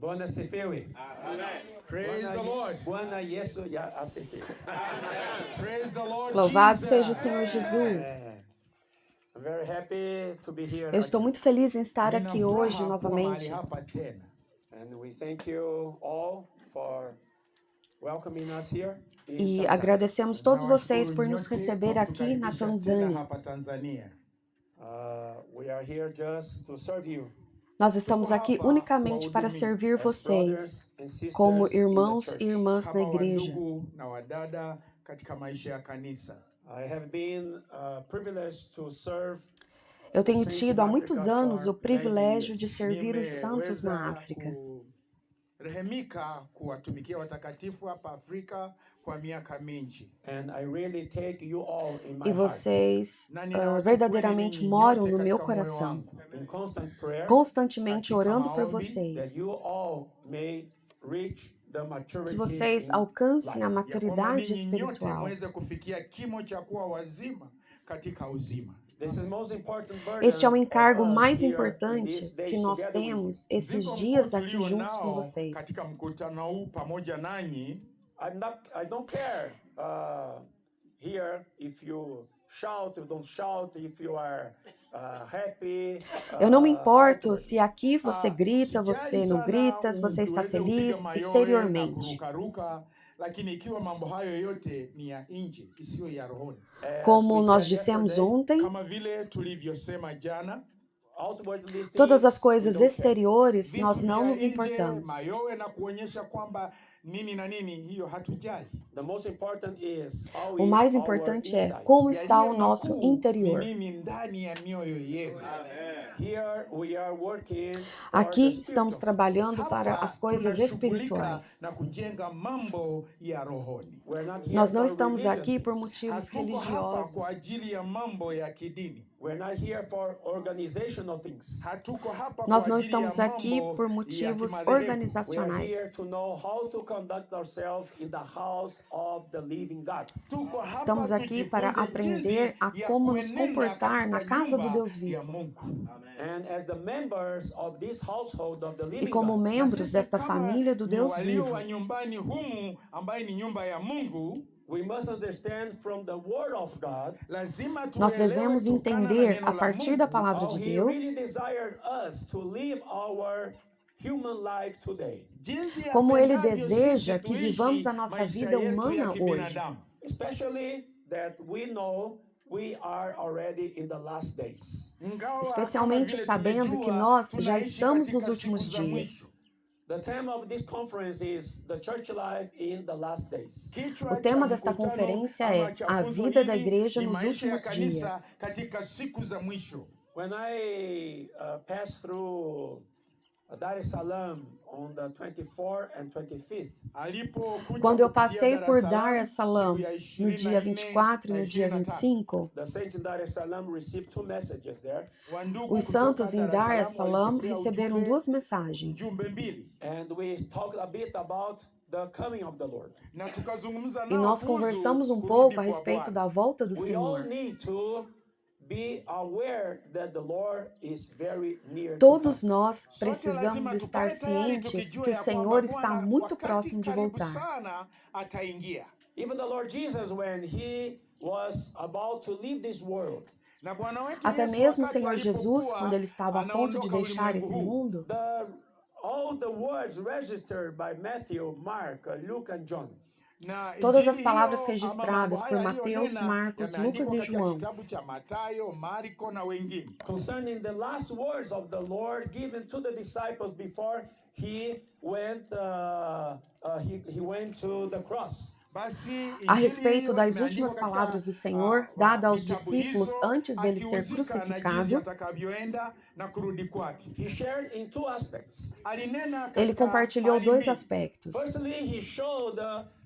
Bwana asifiwe. Praise the Lord. Bwana Yesu asifiwe. Praise the Lord Louvado Jesus. seja o Senhor Jesus. I'm very happy to be here Eu estou again. muito feliz em estar Nina aqui hoje furaha kuwa mahali novamente. hapa tena. And we thank you all for welcoming us here in E Tanzania. agradecemos todos vocês por nos Nyote receber kwa aqui na kutukaribisha tena Tanzânia. hapa Tanzania. We are here just to serve you Nós estamos aqui unicamente para servir as vocês, brothers and sisters como in the irmãos e church. irmãs na Kama igreja. wandugu na wadada katika maisha ya kanisa. I have been privileged to serve. Eu tenho tido há muitos anos o privilégio de servir os santos na África. Rehemika kuwatumikia watakatifu hapa Afrika kwa miaka mingi. And I really take you all in my E heart. vocês Na ninawachukueni verdadeiramente ninyi moram nyote no meu katika moyo coração, wangu. In constant prayer, constantemente Katika orando por maombi, that vocês. you all may reach the maturity Que vocês in alcancem a life. Ya kwamba maturidade ninyi nyote espiritual. muweze kufikia kimo cha kuwa wazima katika uzima. This is most important burden Este é o encargo of us mais here in importante these days que nós together with you. temos esses Mzigo dias mkuu aqui tulio juntos com nao vocês. katika mkutano huu pamoja nanyi, I don't care here if you shout, you don't shout, if you are happy. Eu não me importo outward. se aqui você grita, sijali você não sana grita, se você está tuweze feliz kupiga mayowe exteriormente. na kurukaruka, lakini ikiwa mambo hayo yote ni ya nje isiyo ya rohoni, As Como we nós said dissemos yesterday, ontem, kama vile tulivyosema jana, outwardly todas as things, coisas we don't care. exteriores nós vitu não vya nos nje, importamos. mayowe na kuonyesha kwamba nini na nini, hiyo hatujali. The most important is how O is mais our importante é inside. como está Yaliyo o nosso makuu interior. ni nini ndani ya mioyo yenu. Here we are working for Aqui the estamos spiritual. trabalhando para Hapa as coisas tunashughulika espirituais. na kujenga mambo ya rohoni. We're not here Nós não for estamos religion aqui por things. motivos Hatuko hapa religiosos. kwa ajili ya mambo ya kidini. We're not here for organizational things. Hatuko hapa Nós kwa não ajili ya estamos aqui mambo por ya motivos kimadhehebu. We are here organizacionais. to know how to conduct ourselves in the house of the living God. Tuko hapa Estamos aqui para tujifunze aprender jinsi a ya como nos kuenenda comportar na katika casa do nyumba Deus ya vivo. Mungu. And as the members of this household of the E living como God, membros Sisi desta kama família do ni Deus walio vivo, wa nyumbani humu ambaye ni nyumba ya Mungu, we must understand from the Word of God lazima nós tuelewe devemos kutokana na entender, neno a la partir da Mungu, palavra how de He Deus, really desired us to live our human life today, jinsi como Ele apendavyo deseja sisi que tuishi vivamos a nossa maisha vida yetu ya humana hoje. kibinadamu. especially that we know we are already in the last days. Ingawa Especialmente kama vile sabendo tumejua, que nós já tunaishi estamos katika nos últimos siku za dias. mwisho. The theme of this conference is the church life in the last days. Kichwa O tema cha desta mkutano conferência ama é cha a funzo vida da hili igreja ni nos maisha ya últimos kanisa dias. katika siku za mwisho. When I passed through Dar es Salaam on the 24th and 25th, Alipokuja Quando eu kupitia passei por Dar Dar es Salaam siku ya no dia 24 24 e na no dia 25, 25, the saints in Dar es Salaam received two messages there. wandugu os kutoka santos em Dar es Salaam walipokea receberam ujumbe- duas mensagens. ujumbe mbili. And we talked a bit about the coming of the Lord. Na tukazungumza E nao nós kuhusu conversamos kurudi pouco a kwa respeito Bwana. da volta do We all Senhor. need to be aware that the Lord is very near to Todos come. nós Sote precisamos lazima estar tukae tayari cientes tukijua que o ya Senhor kwamba está Bwana muito wakati próximo de karibu voltar. sana ataingia. Even the Lord Jesus, when he was about to leave this world, Na Bwana wetu Até Yesu, mesmo o wakati Senhor Jesus, alipokuwa quando ele estava a ponto de anaondoka deixar ulimwengu esse huu, mundo, all the words registered by Matthew, Mark, Luke, and John, na todas as Injili palavras hiyo, registradas ama por mambo haya Mateus, aliyonena, Marcos, yameandikwa Lucas e katika João, kitabu cha Mathayo, Marko na wengine. concerning the last words of the Lord given to the disciples before he went, he went to the cross. Basi, a Injili respeito hiyo das imeandikwa últimas katika, palavras do Senhor, dada aos vitabu discípulos hizo, antes dele ser akihusika na jinsi crucificado, atakavyoenda na kurudi kwake. He shared in two aspects. Alinena ele katika compartilhou hali dois mbili. aspectos. Firstly, he showed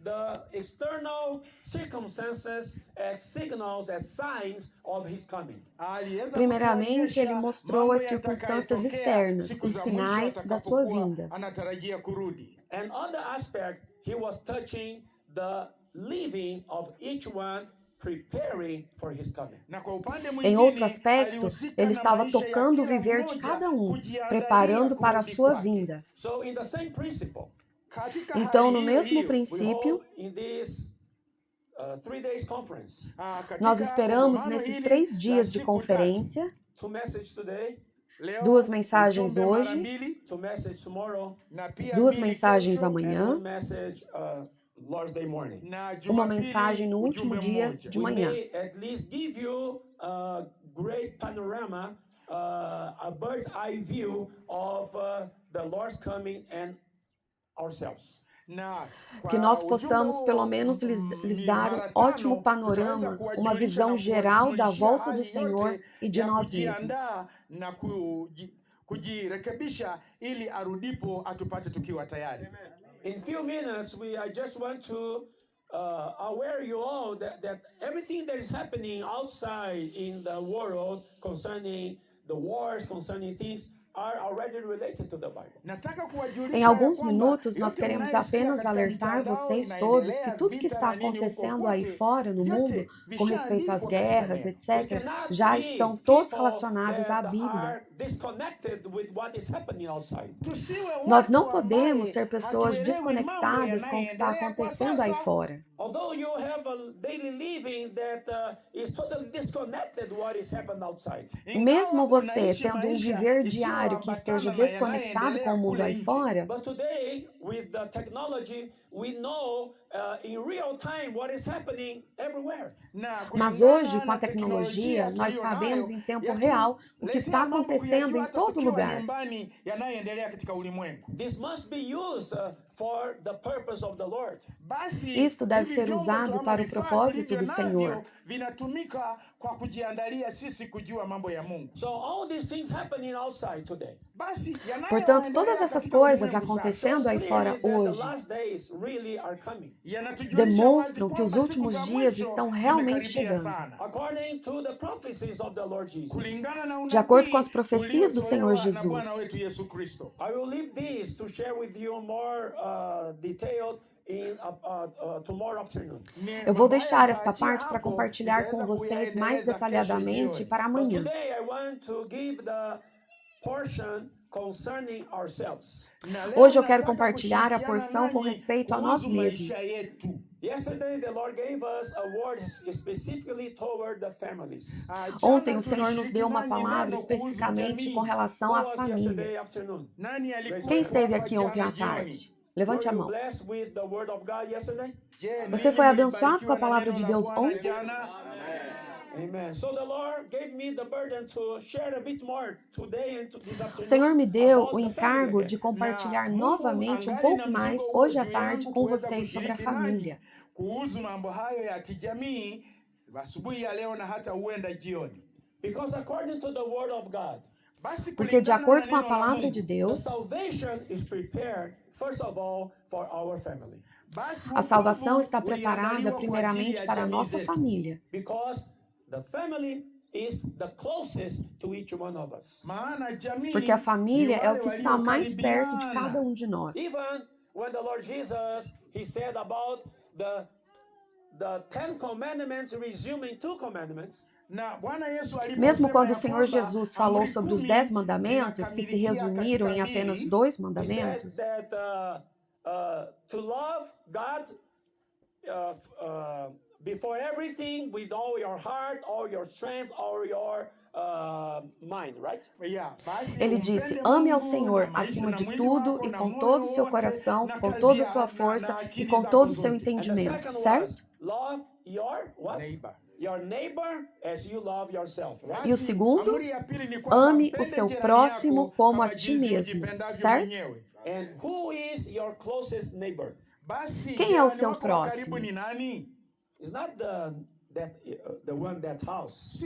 the external circumstances as signals, as signs of his coming. Aliweza Primeiramente, kuonyesha ele mostrou mambo as circunstâncias yatakayotokea externas, siku os za sinais mwisho da sua atakapokuwa vinda. anatarajia kurudi. And on the aspect, he was touching the living of each one preparing for his coming. Na kwa upande Em mwingine, outro aspecto, alihusika ele na estava maisha ya tocando o kila viver de mmoja, cada um, kujiandalia preparando para a kurudi sua kwake. vinda. So in the same principle, Katika Então, hali no hiyo mesmo hiyo, we princípio, hold in this 3 days conference, katika nós esperamos kongamano nesses hili 3 la dias de siku tatu, conferência, 2 messages today, leo 2 mensagens ujumbe mara hoje, mbili, 2 messages tomorrow, na pia 2 mbili mensagens kesho, and amanhã, 1 message Lord's Day morning. na uma Jumapili mensagem no último ujumbe dia mmoja. de We manhã. may at least give you a great panorama, a bird's eye view of the Lord's coming and ourselves. Na Que kwa nós ujumbe possamos, huo, pelo menos, lhes ni dar um mara ótimo tano, panorama, tutaweza uma kuwajulisha visão na geral da kuwajumulishia volta do hali Senhor yote e de ya nós mesmos. kujiandaa na kujirekebisha ili arudipo atupate tukiwa tayari. In few minutes, I just want to aware you all that everything that is happening outside in the world concerning the wars, concerning things, are already related to the Bible. Nataka kuwajulisha Em ya alguns kwamba minutos, nós yote queremos mnayosikia apenas katika alertar mitandao vocês inaendelea, todos que tudo que vita está na nini huko acontecendo aí kote, fora no mundo, vyote com respeito às vishaandikwa katika guerras, neno. We etc., cannot já be estão todos people relacionados à that Bíblia. are disconnected with what is happening outside. Tusiwe Nós watu não ambaye podemos ser pessoas hatuelewi mambo desconectadas com o que está yanayoendelea kwa acontecendo aí sasa. fora. Although you have a daily living that is totally disconnected what is happening outside. Mesmo você Unaishi tendo um maisha viver diário que esteja isiyoambatana na desconectado com yanayoendelea o mundo kule aí nje. fora, But today, with the technology, we know in real time what is happening everywhere. mas hoje, com a tecnologia, nós sabemos em tempo real o que está acontecendo em todo lugar. This must be used for the purpose of the Lord. Isto deve ser usado para o propósito do Senhor. Vinatumika kwa kujiandalia sisi kujua mambo ya Mungu. So all these things happening outside today. Portanto, todas essas coisas acontecendo aí fora hoje demonstram que os últimos dias estão realmente chegando. De acordo com as profecias do Senhor Jesus. I will leave this to share with you more detailed tomorrow afternoon. Eu vou deixar esta parte para compartilhar com vocês mais detalhadamente para amanhã. But today I want to give the portion concerning ourselves. Hoje eu quero compartilhar a porção com respeito a nós mesmos. Yesterday the Lord gave us a word specifically toward the families. Ontem o Senhor nos deu uma palavra especificamente com relação às famílias. Quem esteve aqui ontem à tarde? Levante a mão. Você foi abençoado com a palavra de Deus ontem? Amen. So the Lord gave me the burden to share a bit more today and this afternoon. O Senhor me deu about o the encargo family. de compartilhar novamente um pouco mais hoje à tarde com vocês sobre a família. Kuhusu mambo hayo ya kijamii asubuhi ya leo na hata huenda jioni. Because according to the word of God, Porque de acordo com a palavra de the Deus, salvation is prepared first of all for our family. a salvação está preparada primeiramente para a nossa família. Because the family is the closest to each one of us. Porque a família é o que está mais perto de cada um de nós. Even when the Lord Jesus, he said about the 10 commandments resuming 2 commandments. Mesmo quando o Senhor Jesus falou sobre os 10 mandamentos, que se resumiram em apenas 2 mandamentos, He said that to love God before everything with all your heart, all your strength, all your mind, right? ele disse: ame ao Senhor acima de tudo e com todo o seu coração, com toda a sua força e com todo o seu entendimento, certo? Love your what? Your neighbor as you love yourself, right? E o segundo, ame o seu próximo como a ti mesmo, certo? And who is your closest neighbor? Quem é o seu próximo? It's not the one that house.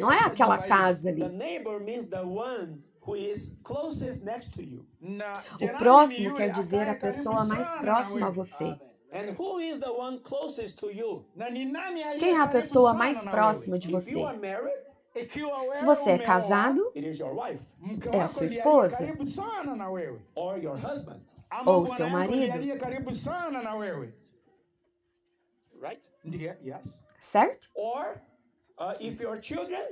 Não é aquela casa ali. The neighbor means the one who is closest next to you. O próximo quer dizer a pessoa mais próxima a você. And who is the one closest to you? Quem é a pessoa mais próxima de If você? you are married, Se você é casado, it is your wife é a sua esposa or your husband, ou seu marido. right? certo? Or if your children,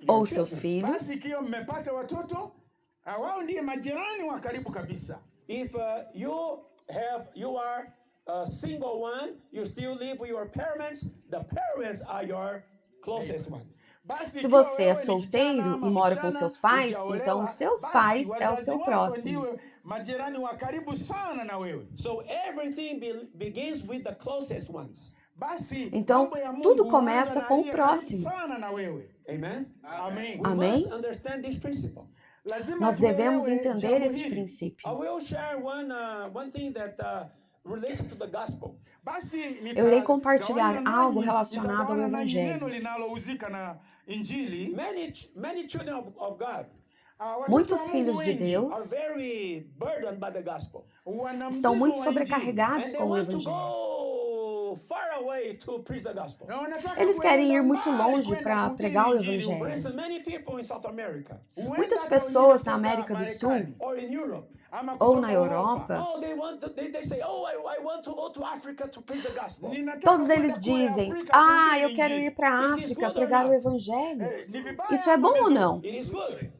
Ou seus children. filhos. Basi ikiwa mmepata watoto, wao ndiye majirani wa karibu kabisa. If you are a single one, you still live with your parents, the parents are your closest one. Basi Se ikiwa você wewe é ni solteiro kijana e ama mora com msichana, seus pais, hujaolewa, então os seus basi pais é o wazazi seu wako próximo. ndiwe majirani wa karibu sana na wewe. So everything begins with the closest ones. Basi Então, mambo ya Mungu tudo huanza começa na com o aliye karibu próximo. sana na wewe. Amen. Amém. We Amém. must understand this principle. Lazima Nós devemos tuelewe entender jambo esse hili. princípio. I will share one thing that related to the gospel. Basi Eu irei compartilhar nitagawana algo nanyi- relacionado ao nitagawana nanyi Evangelho. neno linalohusika na Injili. Many children of God Watoto Muitos wa Mungu filhos de wengi are Deus very burdened by the gospel. wana estão mzigo muito wa sobrecarregados And they com o want to Evangelho. go far away to preach the gospel. Na wanataka Eles querem ir kwenda muito mbali longe kwenda para kuhubiri pregar o Injili. For Evangelho. instance, many people in South America Huenda Muitas hata pessoas wengine na kutoka América do Sul Marekani, or in Europe. ama ou kutoka na Europa, Oh, they say, oh, I want to go to Africa to preach the gospel. Ninataka todos kwenda eles kule dizem: Afrika Ah, kuhubiri eu quero Injili. ir para a Is this África good or pregar o not? Evangelho. Ni vibaya Isso é ama bom ou vizuri? não? It is good.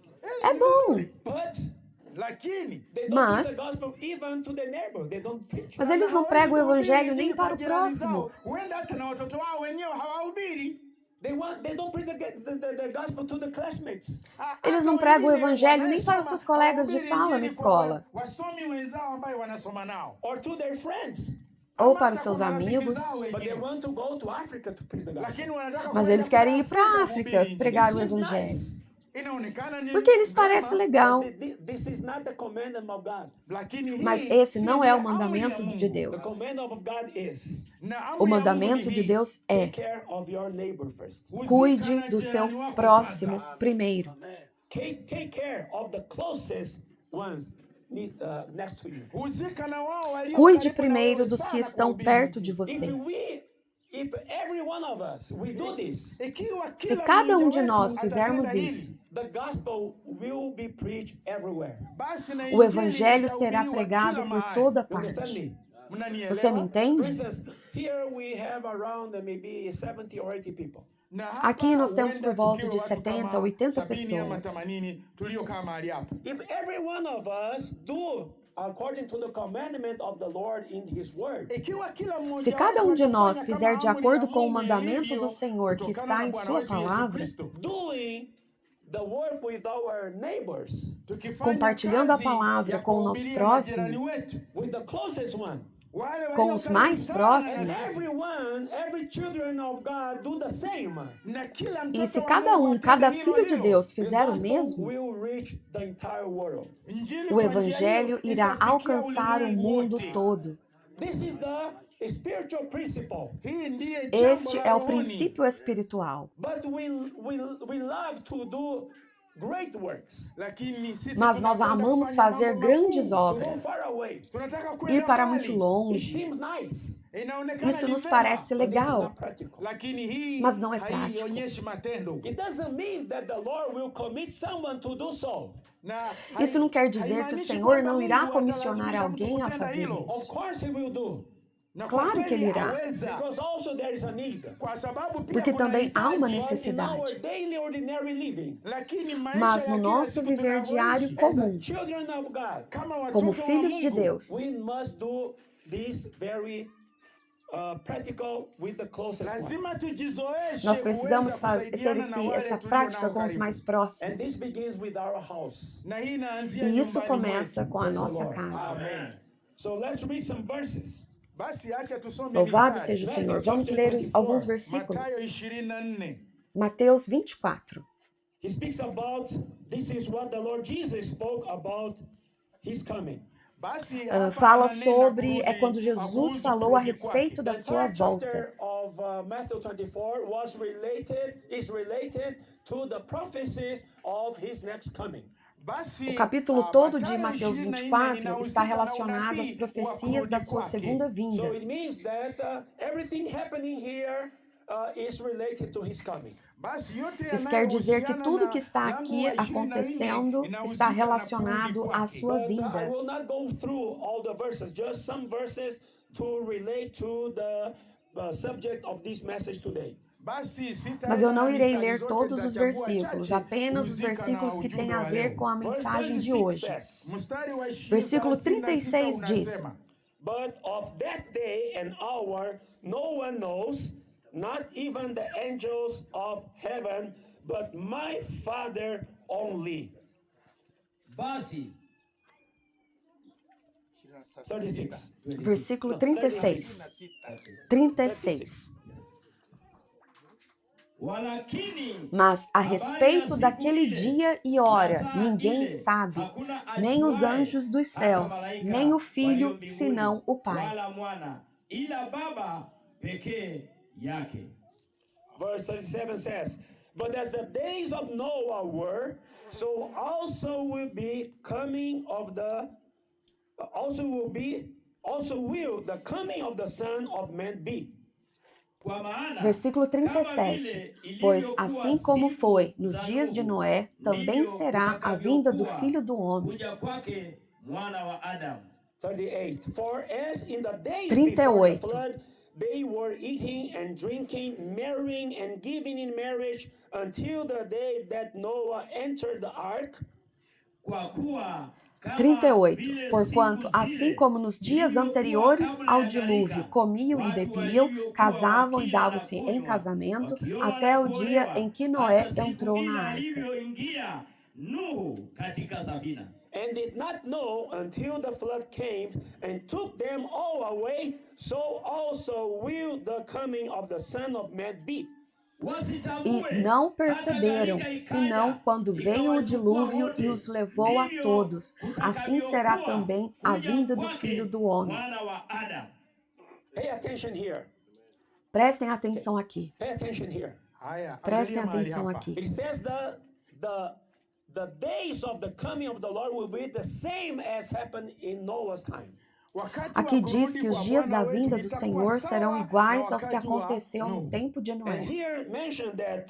É Ni bom. vizuri. But Lakini they don't Mas- preach the gospel even to the neighbor. They don't preach. Mas eles não pregam o Evangelho nem para o kwa jirani próximo. zao. Huenda hata na watoto wao wenyewe hawahubiri. They don't preach the gospel to the classmates. Eles não pregam o Evangelho nem para os seus colegas de sala na escola, Wasomi wenzao ambao wanasoma nao. Or to their friends. ou para os seus amigos. But they want to go to Africa to preach the gospel. Lakini wanataka Mas kwenda eles querem ir Afrika para a kuhubiri África Injili. pregar o Seems Evangelho. nice. Inaonekana ni Porque eles parecem vyema, legal. This is not the commandment of God. lakini hii Mas esse si não é o amri ya mandamento Mungu. de The Deus. commandment of God is Na amri O ya Mungu mandamento ni de hii. Deus é: take care of your neighbor first. cuide do seu próximo primeiro. Take care of the closest ones next to you. Huzika na wao walio Cuide karibu na primeiro wewe dos sana que estão kuhubiri perto de Injili. você. If every one of us we do this, Ikiwa Se kila cada mmoja um de wetu nós atatenda fizermos hili, isso, the gospel will be preached everywhere. basi na o Injili Evangelho será itahubiriwa pregado kila por mahali. toda You understand parte. me? Mnanielewa? Você me For entende? instance, here we have around maybe 70 or 80 people. Na hapa Aqui nós temos huenda por volta de tukiwa watu 70 kama a 80 70 ama pessoas. 80 tuliokaa mahali hapa. If every one of us do according to the commandment of the Lord in His Word, Ikiwa kila mmoja Se cada um de wetu nós atafanya fizer de kama amri acordo ya com o Mungu mandamento ilivyo, do Senhor que kutokana está na em Bwana sua wetu Yesu palavra, Kristo, doing the work with our neighbors, tukifanya compartilhando a kazi palavra ya com o nosso kuwahubiria próximo, majirani wetu, with the closest one, wale com walio os karibu mais sana próximos. and every children of God do the same, na kila E mtoto se wa cada Mungu cada atende filho de hilo, Deus the fizer o gospel mesmo, will reach the entire world. Injili o kwa njia Evangelho hiyo irá itafikia alcançar o ulimwengu mundo wote. todo. This is the spiritual principle. Hii ndiye Este jambo é la o rohoni. princípio espiritual. But we love to do great works, Lakini sisi Mas nós tunapenda amamos kufanya fazer mambo grandes makuu. to go obras, far away. Tunataka ir kwenda para mbali. muito It longe. seems nice, Inaonekana Isso ni nos vema, parece but this is legal, not practical. lakini hii mas não é prático. haionyeshi matendo. It doesn't mean that the Lord will commit someone to do so. Na Isso não quer dizer que o haimaanishi Senhor kwamba não Mungu irá atalazimisha comissionar mtu alguém a kutenda fazer hilo. Of isso. course, He will do, Na Claro kwa que kweli ele irá. aweza, because also there is a need. kwa sababu pia Porque kuna também há uma hitaji. But in necessidade. our daily ordinary living, Lakini maisha Mas ya no kila nosso siku viver tunavyoishi, diário as comum, children of God, kama watoto como wa filhos de Mungu, Deus, we must do this very practical with the closest one. lazima tujizoeshe nós precisamos kuweza ter kusaidiana na wale essa tulio prática nao com os karibu. mais And this próximos. begins with our house. Na hii inaanzia E isso nyumbani começa mwetu. com a Praise the nossa Lord. casa. Amen. So let's read some verses. Basi acha tusome Louvado mistari. seja o Senhor. Vamos ler alguns versículos. Matayo 24. Mateus 24. He speaks about, this is what the Lord Jesus spoke about His coming. Basi Fala hapa ananena sobre, kurudi, quando Jesus kurudi falou a kwake. respeito da The sua entire volta. chapter of Matthew 24 is related to the prophecies of His next coming. Basi, O capítulo todo de Matayo Mateus 24 24 está inahusika na relacionado às unabii profecias wa da kurudi sua kwake. segunda So vinda. it means that everything happening here is related to His coming. Basi yote Isso quer dizer que yanayohusiana tudo na que está mlango aqui wa 24 acontecendo inahusika está na relacionado kurudi à kwake. sua But I vinda. will not go through all the verses, just some verses to relate to the subject of this message today. Mas eu não irei ler todos os versículos, apenas os versículos que têm a ver com a mensagem de hoje. Versículo 36 diz: But of that day and hour no one knows, not even the angels of heaven, but my Father only. Basi 36. Versículo 36. 36. walakini Mas a respeito daquele dia e hora, ninguém sabe, nem os anjos dos céus, nem o Filho, senão o Pai. wala mwana ila Baba pekee yake. Verse 37 says, But as the days of Noah were, so also will the coming of the coming of the Son of Man be. Kwa maana Versículo 37. Pois assim como foi nos dias de Noé, também será a vinda do Filho do Homem. kuja kwake mwana wa Adamu. 38. For as in the days 38. before the flood, they were eating and drinking, marrying and giving in marriage until the day that Noah entered the ark. Kwa kuwa 38. Porquanto, assim como nos dias anteriores ao dilúvio, comiam e bebiam, casavam e davam-se em casamento, até o dia em que Noé entrou na arca. alivyoingia Nuhu katika safina. And did not know until the flood came and took them all away, so also will the coming of the Son of Man be. E não perceberam, senão quando veio o dilúvio e os levou a todos. Assim será também a vinda do Filho do Homem. Pay attention here. Prestem atenção aqui. Pay attention here. Prestem atenção aqui. It says the days of the coming of the Lord will be the same as happened in Noah's time. Aqui diz que os dias da vinda do Senhor serão iguais aos que aconteceu no tempo de And Noé. here mentioned that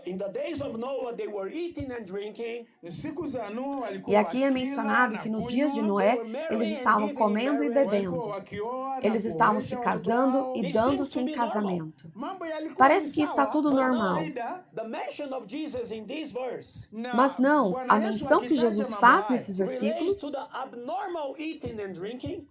in the days of Noah they were eating and drinking. E aqui é mencionado que nos dias de Noé, eles estavam comendo e bebendo. Eles estavam se casando e dando-se em casamento. Parece que está tudo normal. The mention of Jesus in this verse Mas não, a menção que Jesus faz nesses relates versículos to the abnormal eating and drinking.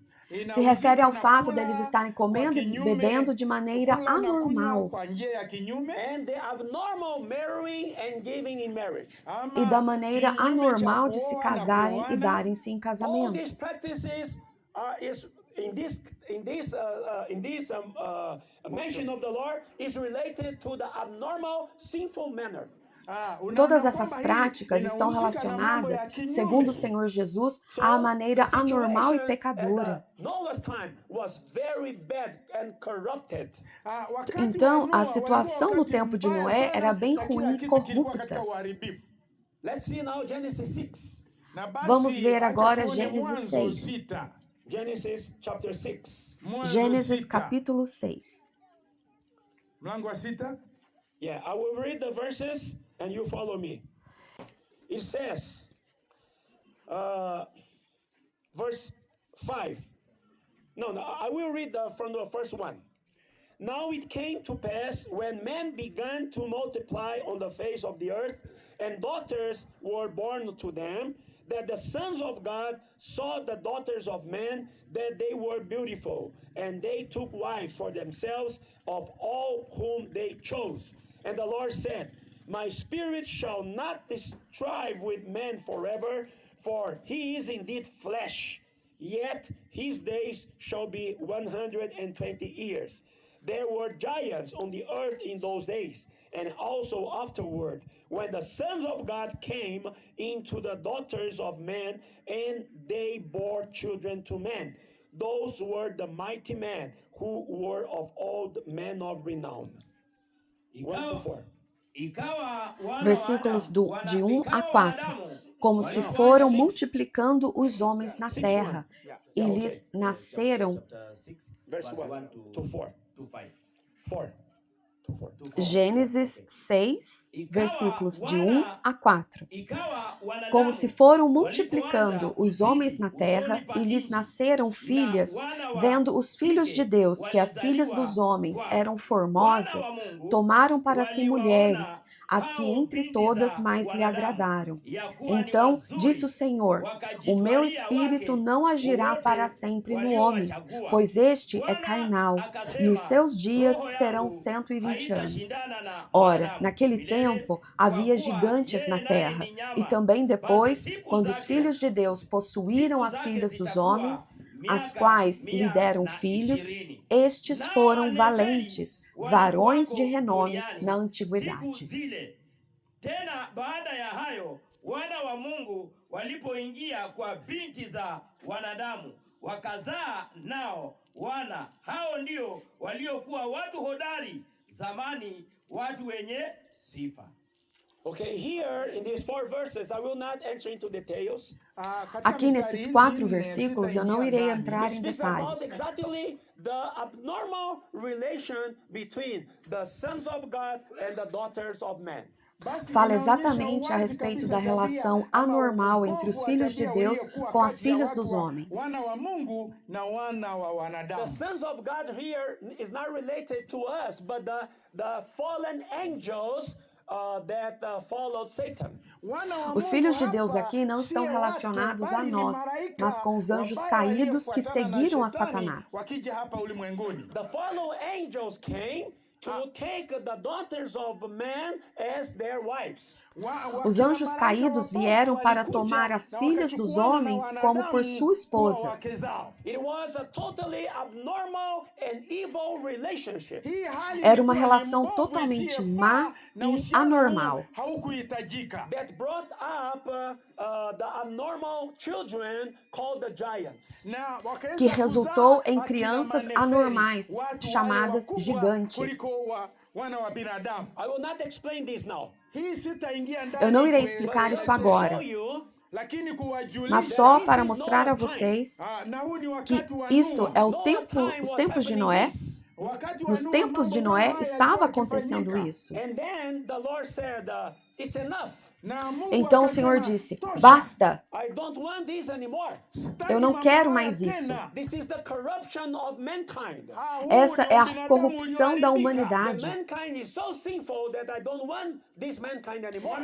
se refere ao fato deles estarem comendo e bebendo de maneira anormal And the abnormal marrying and giving in marriage. e da maneira anormal de se casarem e darem-se em All casamento. these practices is in this mention of the Lord is related to the abnormal sinful manner. Todas essas práticas estão relacionadas, segundo o Senhor Jesus, à maneira anormal e pecadora. Noah's time was very bad and corrupted. Então, a situação no tempo de Noé era bem ruim e corrupta. Let's see now Genesis 6. Vamos ver agora Gênesis 6. Genesis chapter 6. Gênesis capítulo 6. Mlango wa sita. Yeah, I will read the verses and you follow me. It says, verse 5. No, I will read from the first one. Now it came to pass when men began to multiply on the face of the earth, and daughters were born to them, that the sons of God saw the daughters of men, that they were beautiful, and they took wives for themselves of all whom they chose. And the Lord said, My spirit shall not strive with man forever, for he is indeed flesh, yet his days shall be 120 years. There were giants on the earth in those days, and also afterward, when the sons of God came into the daughters of men, and they bore children to men. Those were the mighty men, who were of old men of renown. 1 to 4. Versículos de 1 a 4. Como se foram multiplicando os homens na terra, e lhes nasceram Verse 1 to 4. 4. Gênesis 6, versículos de 1 a 4. Como se foram multiplicando os homens na terra e lhes nasceram filhas, vendo os filhos de Deus que as filhas dos homens eram formosas, tomaram para si mulheres, as que entre todas mais lhe agradaram. Então disse o Senhor: o meu espírito não agirá para sempre no homem, pois este é carnal, e os seus dias serão 120 anos. Ora, naquele tempo havia gigantes na terra, e também depois, quando os filhos de Deus possuíram as filhas dos homens, as quais lhe deram filhos, estes foram valentes, varões de renome na antiguidade. Tena baada ya hayo, wana wa Mungu walipoingia kwa binti za wanadamu, wakazaa nao wana. Hao ndio waliokuwa watu hodari zamani, watu wenye sifa. Okay, here in these 4 verses, I will not enter into details. Aqui nesses 4 versículos eu não irei entrar em Speaks about detalhes. exactly the abnormal relation between the sons of God and the daughters of man. Fala exatamente a respeito da relação anormal entre os filhos de Deus com as filhas dos homens. The sons of God here is not related to us, but the fallen angels that followed Satan. Os filhos de Deus aqui não estão relacionados a nós, mas com os anjos caídos que seguiram a Satanás. The fallen angels came to take the daughters of man as their wives. Os anjos caídos vieram para tomar as filhas dos homens como por suas esposas. It was a totally abnormal and evil relationship. Era uma relação totalmente má e anormal, That brought up the abnormal children called the giants. que resultou em crianças anormais, chamadas gigantes. I will not explain this now. Eu não irei explicar isso agora, Show you mas só para mostrar a vocês que isto é os tempos de Noé. Nos tempos de Noé estava acontecendo isso. And then the Lord said, it's enough. Então o Senhor disse: basta, I don't want this anymore. eu não quero mais isso. This is the corruption of mankind. Essa é a corrupção da humanidade. Mankind is so sinful that I don't want this mankind anymore.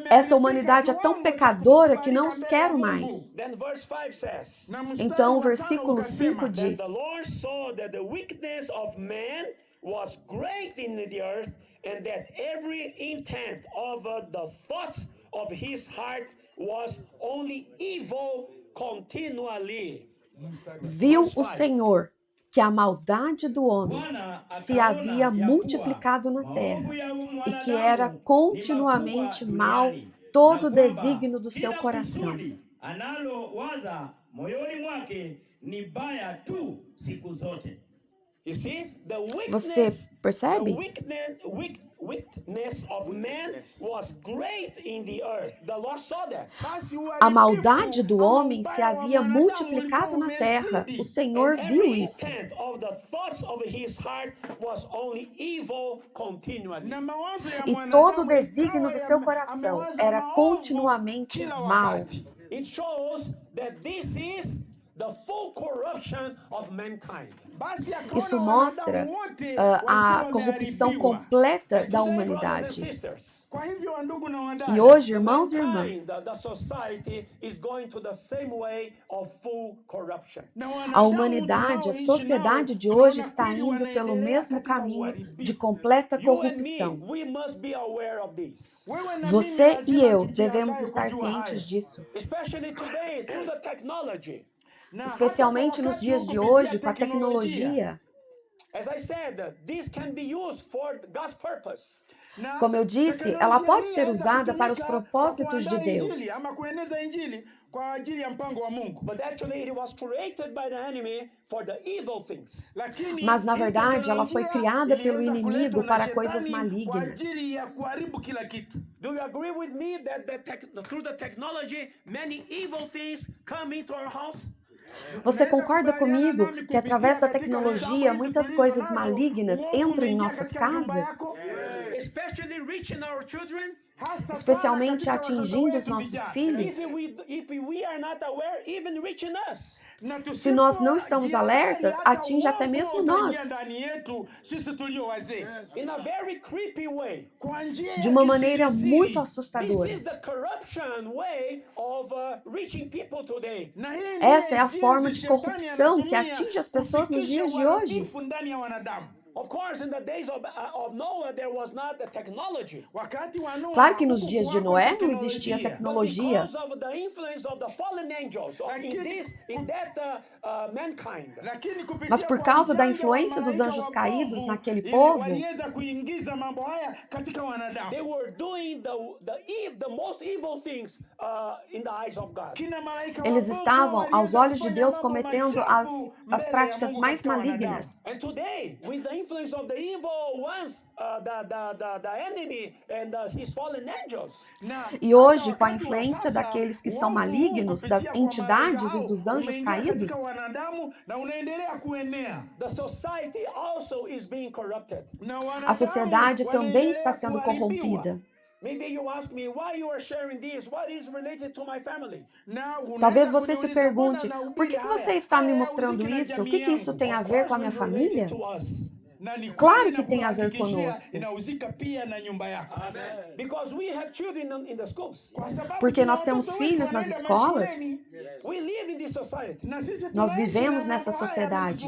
Essa humanidade é tão pecadora que não os quero mais. Then verse 5 says, Então o versículo 5 Then diz: the Lord saw that the wickedness of man was great in the earth, and that every intent of the thoughts of his heart was only evil continually. Viu o Senhor que a maldade do homem se havia multiplicado na terra e que era continuamente mal todo o desígnio do seu coração. Analowaza moyoni mwake ni baya tu siku zote. You see, the Você wickedness, percebe? wickedness of man was great in the earth. The Lord saw that. A maldade do homem se havia multiplicado na terra. O Senhor viu Every isso. intent of the thoughts of his heart was only evil continually. E todo o desígnio do seu coração era continuamente mal. It shows that this is the full corruption of mankind. Isso mostra a corrupção completa da humanidade. E hoje, irmãos e irmãs, a humanidade, a sociedade de hoje está indo pelo mesmo caminho de completa corrupção. Você e eu devemos estar cientes disso. Especialmente nos dias de hoje, com a tecnologia. Como eu disse, ela pode ser usada para os propósitos de Deus. Mas, na verdade, ela foi criada pelo inimigo para coisas malignas. Do you agree with me that through the technology, many evil things come into our house? Você concorda comigo que através da tecnologia muitas coisas malignas entram em nossas casas? Especially reaching our children. Especialmente atingindo os nossos filhos? If we are not aware, even reaching us. Se nós não estamos alertas, atinge até mesmo nós. In a very creepy way. De uma maneira muito This assustadora. is the corruption way of reaching people today. Esta é a forma de corrupção que atinge as pessoas nos dias de hoje. Of course, in the days of Noah, there was not the technology. Claro que nos dias de Noé não existia tecnologia, Because of the influence of the fallen angels in that mankind. mas por causa da influência dos anjos caídos naquele povo, They were doing the most evil things in the eyes of God. eles estavam, aos olhos de Deus, cometendo as práticas mais malignas. And today, with the influence of the evil ones, the enemy and his fallen angels, E hoje, com a influência daqueles que são malignos, das entidades e dos anjos caídos, the society also is being corrupted. a sociedade também está sendo corrompida. Maybe you ask me why you are sharing this. What is related to my family? Talvez você se pergunte, por que você está me mostrando isso? O que isso tem a ver com a minha família? Claro que tem a ver conosco. Because we have children in the schools. Porque nós temos filhos nas escolas, We live in this society. nós vivemos nessa sociedade.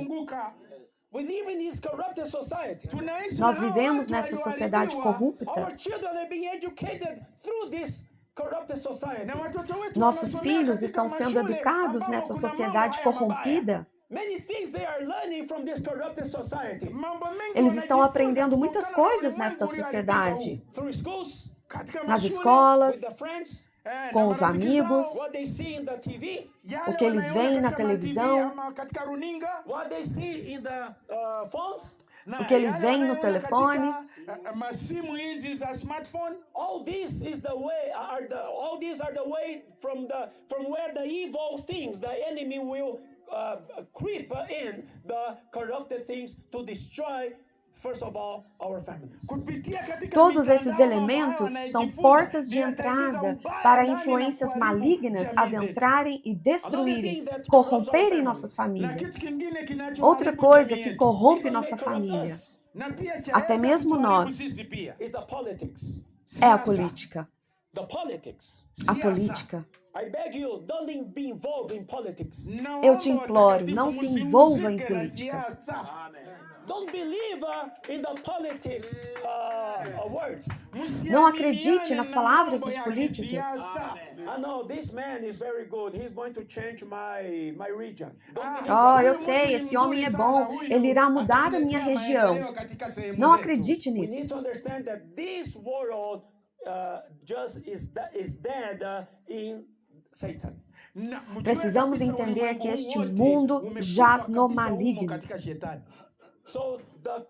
We live in this corrupted society. Nós vivemos nessa sociedade corrupta. Our children are being educated through this corrupted society. Nossos filhos estão sendo educados nessa sociedade corrompida. Many things they are learning from this corrupted society. Eles estão aprendendo muitas coisas nesta sociedade. Through schools, Nas escolas, with the friends, com os amigos, what they see in the TV, o que eles veem na televisão, what they see in the phones. o que eles veem no telefone. All this is the way. All these are the way from where the evil things, the enemy will creep in the corrupted things to destroy. First of all, our families. Todos esses elementos são portas de entrada para influências malignas adentrarem e destruírem, corromperem nossas famílias. Outra coisa que corrompe nossa família, até mesmo nós, Is the politics. é a política. The politics. A política. I beg you, don't be involved in politics. Eu te imploro, não se envolva em política. Don't believe in the politics words. Não acredite nas palavras dos políticos. I know this man is very good. He's going to change my region. Don't believe Oh, eu sei, esse homem é bom. Ele irá mudar a minha região. Não acredite We nisso. need to understand that this world just is dead in Satan. Precisamos entender que este mundo jaz no maligno. So the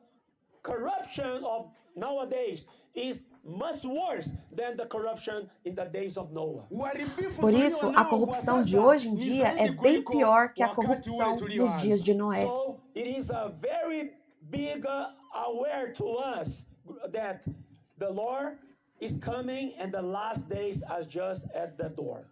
corruption of nowadays is much worse than the corruption in the days of Noah. Por isso, a corrupção de hoje em dia é bem pior que a corrupção nos dias de Noé. So it is a very big aware to us that the Lord is coming and the last days are just at the door.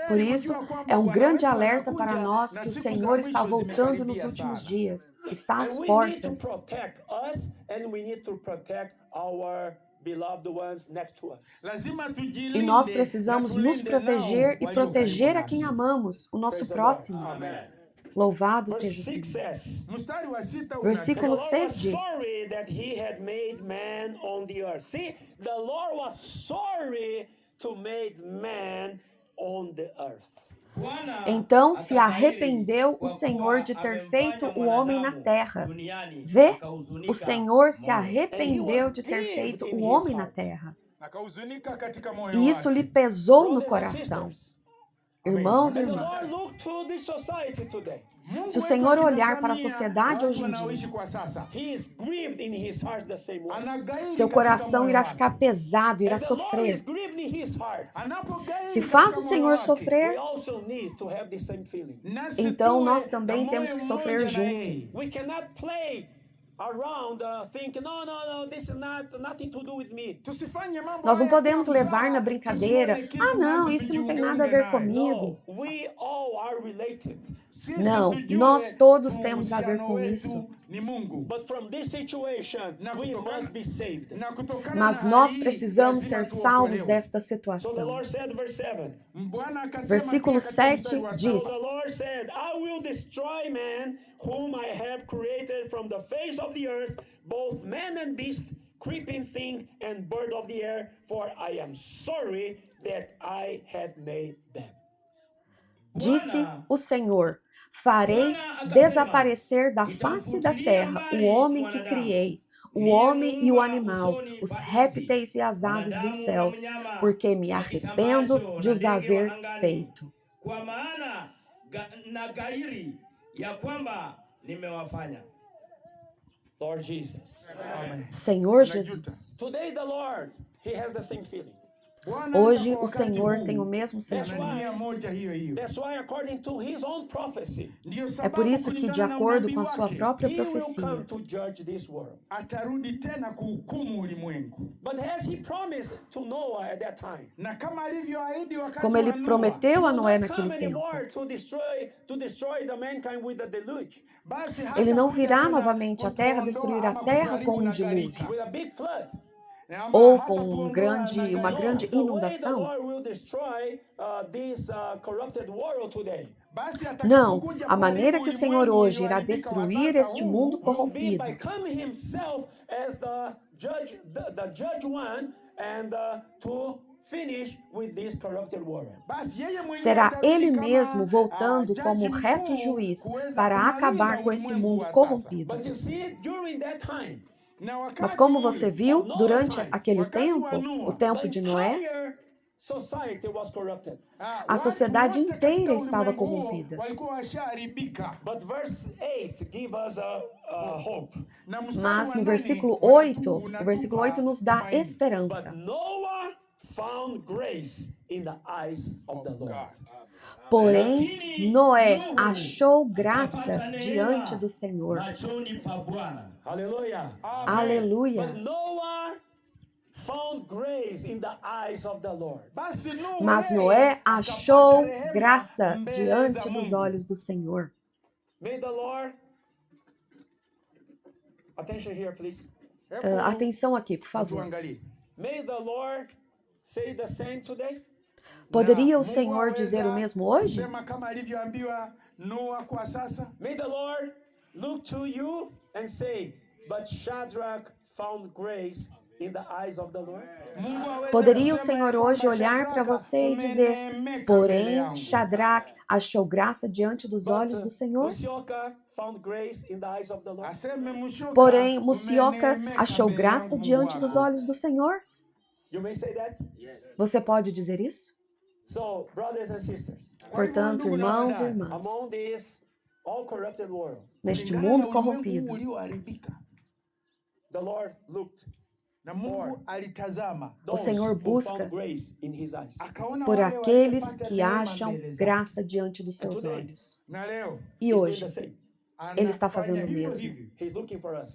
Por isso, é um grande alerta para nós que o Senhor está voltando nos últimos dias. Está às And we need portas. to protect us and we need to protect our beloved ones next to us. E nós precisamos nos proteger e proteger a quem amamos, o nosso próximo. Louvado seja o Verse 6 Senhor. says, Versículo The Lord 6 was diz: sorry that he had made man on the earth. See, the Lord was sorry to make man on the earth. Então se arrependeu o Senhor de ter feito o homem na terra. Vê, o Senhor se arrependeu de ter feito o homem na terra. E isso lhe pesou no Brothers and coração. sisters, Irmãos e And the Lord irmãs, look to this society today. se o Senhor olhar para a sociedade hoje em dia, He is grieved in his heart the same way. seu coração irá ficar pesado, irá As the Lord is sofrer. grieved in his heart. Se faz o Senhor We sofrer, also need to have the same feeling. então nós também temos que sofrer junto. We cannot play around thinking, no, this is nothing to do with me. Nós não podemos levar na brincadeira, não, isso não tem nada a ver comigo. No, we all are related. Não, nós todos temos a ver com isso. But from this situation, we must be saved. Mas nós precisamos ser salvos desta So the situação. Lord said, verse 7. Versículo 7 So diz: the Lord said, I will destroy man whom I have created from the face of the earth, both man and beast, creeping thing and bird of the air, for I am sorry that I have made them. Disse o Senhor: farei desaparecer da face da terra o homem que criei, o homem e o animal, os répteis e as aves dos céus, porque me arrependo de os haver feito. Kwa maana na gairi ya kwamba nimewafanya. Lord Jesus. Senhor Jesus, Today the Lord, He has the same feeling. hoje o Senhor tem o mesmo sentimento. That's why according to His own prophecy, É por isso que, de acordo com a sua própria He will profecia, come to judge this world. atarudi tena kuhukumu ulimwengu, But as He promised to Noah at that time, na kama alivyoahidi wakati como wa ele Noa, prometeu a He will Noé not come naquele tempo, anymore to destroy the mankind with a deluge, basi ele não hatakuja virá tena novamente à terra, destruir a kutuondoa terra ama com um kutuharibu na dilúvio, gharika. with a big flood. Ama ou hata com tuondoa na uma gharika. grande The way the inundação. Lord will destroy this corrupted world today Basi Não, atakapokuja a maneira kuharibu que o Senhor ulimwengu hoje irá ulioharibika wa destruir sasa este huu, mundo will be corrompido by coming Himself as the judge one, and to finish with this corrupted world. basi yeye mwenyewe será atarudi ele kama, mesmo voltando jaji como mkuu reto juiz kuweza para kumaliza acabar com esse ulimwengu mundo wa sasa. corrompido. But you see, during that time, Na wakati Mas como ule, você viu, durante aquele wakati tempo, wa Noa, o tempo the de Noé, entire society was corrupted. a sociedade watu wote inteira katika estava ulimwengu huo corrompida. walikuwa washaharibika. But verse 8 give us a hope. Na mstari Mas wa no nane versículo unatupa 8, o versículo 8 nos dá tumaini. esperança. But Noah found grace in the eyes of the Lord. Porém, Noé achou graça diante do Senhor. Machoni pa Bwana. Hallelujah. Aleluia. But Noah found grace in the eyes of the Lord. Basi Noe Mas Noé achou akapata rehema graça mbele diante za dos Mungu. olhos do Senhor. May the Lord, attention here please. Atenção aqui, por favor. Tuangalie. May the Lord say the same today. Poderia o Mungu Senhor aweza dizer o mesmo hoje? kusema kama alivyoambiwa Noa kwa sasa. May the Lord look to you and say, but Shadrach found grace in the eyes of the Lord. Mungu aweza Poderia o kusema Senhor ya hoje kwamba olhar para Shadraka, você e dizer: umeneemeka mbele porém, yangu. Shadrach achou graça diante dos olhos do Senhor? Musioka found grace in the eyes of the Lord. Aseme Mushoka, Porém, Musioka umeneemeka achou mbele graça yangu, diante Mungu dos wako. olhos do Senhor? You may say that. Você pode dizer isso? So, brothers and sisters, Portanto, irmãos e irmãs, among this all corrupted world, neste Kulingana mundo na ulimwengu corrompido, ulioharibika. the Lord looked Na Mungu alitazama o those Senhor who busca found grace in His eyes. akaona por wale aqueles waliopata que rehema acham mbele zake. graça diante dos seus olhos. Na leo E He's doing hoje, the same. Ele está anafanya fazendo o hivyo mesmo. hivyo. He's looking for us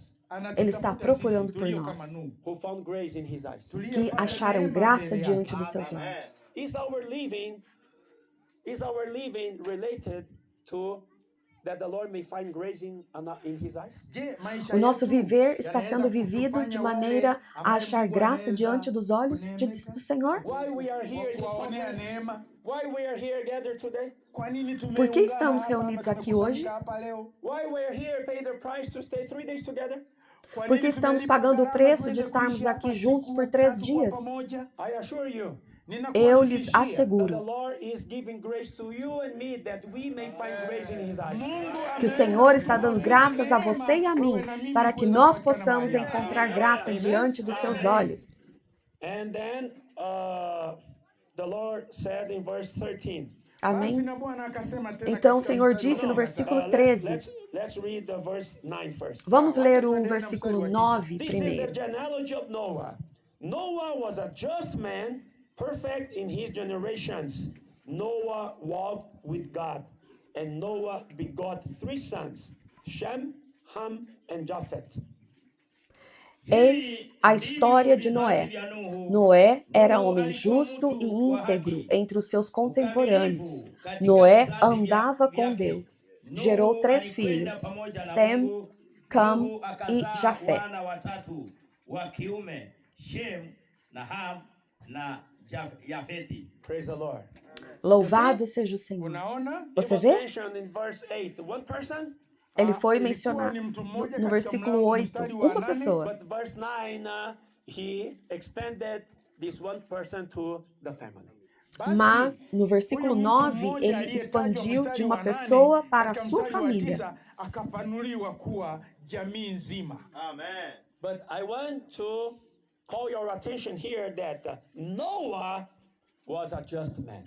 Ele está Anatutafuta procurando sisi por tulio nós. kama Nuhu, who found grace in His eyes. Que tuliyepata acharam rehema graça mbele diante yake. dos seus olhos. Is our living related to that the Lord may find grace in His eyes? Je, maisha O nosso yetu viver está yanaweza sendo vivido kutufanya de wale maneira a ambaye achar Mungu graça anaweza diante dos olhos kuneemeka? do Senhor? Why we are here in this Kuwaonea conference? neema. Why we are here gathered today? Kwa nini Por que tumeungana estamos hapa, reunidos ama aqui hoje? tumekusanyika hapa leo? Why we are here paying the price to stay 3 days together? Kwa Porque nini estamos tumelipa pagando o gharama preço de tuweze estarmos kuishi aqui hapa juntos siku por 3 tatu kwa dias? pamoja? I assure you Eu lhes that Ninakuhakikishia, the asseguro Lord is giving grace to you and me that we may find grace in His eyes. Mungu que o ameweza Senhor está dando kutupa graças a neema, você e a mim, wewe na mimi para que kuweza nós kupatikana possamos mahali hapa. encontrar graça diante dos seus olhos. And then the Lord said in verse 13, Amém? na Bwana akasema tena Então o katika Senhor mstari wa disse no 9, versículo 13. Let's read the verse 9 first. Vamos ler o versículo 9 This is the primeiro. genealogy of Noah. Noah was a just man, perfect in his generations. Noah walked with God, and Noah begot 3 sons, Shem, Ham, and Japheth. Eis a história de Noé. Noé era homem justo e íntegro entre os seus contemporâneos. Noé andava com Deus. Gerou 3 filhos, Sem, Cam e Jafé. wana watatu wa kiume, Shem na Ham na Yafethi. Praise the Lord. Louvado seja o Senhor. Unaona? Você It was vê? mentioned in verse 8, one person, Ele foi Ilikuwa mencionado ni mtu mmoja no katika versículo mlango 8, mstari wa uma 8, pessoa. but verse 9, he extended this one person to the family. Mas no versículo 9, ele expandiu de uma pessoa para a sua família. Akapanuliwa kuwa jamii nzima. Amen. But I want to call your attention here that Noah was a just man.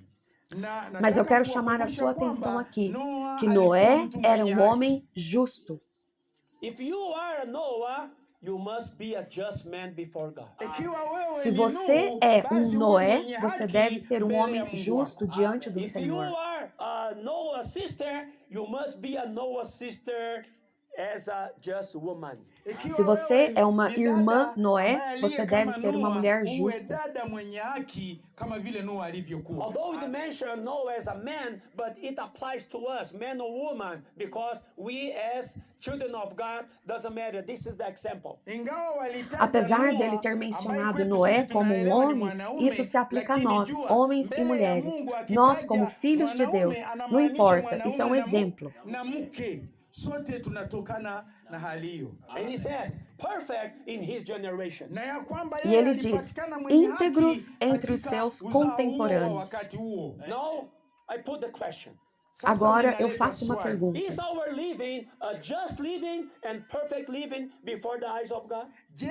Mas eu quero chamar a sua atenção aqui, que Noé era um homem justo. If you are a Noah, you must be a just man before God. Se você é um Noé, você deve ser um homem justo diante do If you Senhor. are a Noah sister, you must be a Noah sister as a just woman. Se você é uma irmã Noé, você deve ser uma mulher justa. Although it mentions Noah as a man, but it applies to us, man or woman, because we as children of God, doesn't matter. This is the example. Apesar dele ter mencionado Noé como um homem, isso se aplica a nós, homens e mulheres. Nós, como filhos de Deus, não importa, isso é um exemplo. Sote tunatokana na hali hiyo. And he says, perfect in his generation. Na ya kwamba E yeye ele diz, alipatikana mwenye íntegros haki entre os katika seus uzao huo contemporâneos. wakati huo. Now, I put the question. Sasa Agora eu ninaleta faço uma swali. pergunta. Is our living a just living and perfect living before the eyes of God? Je,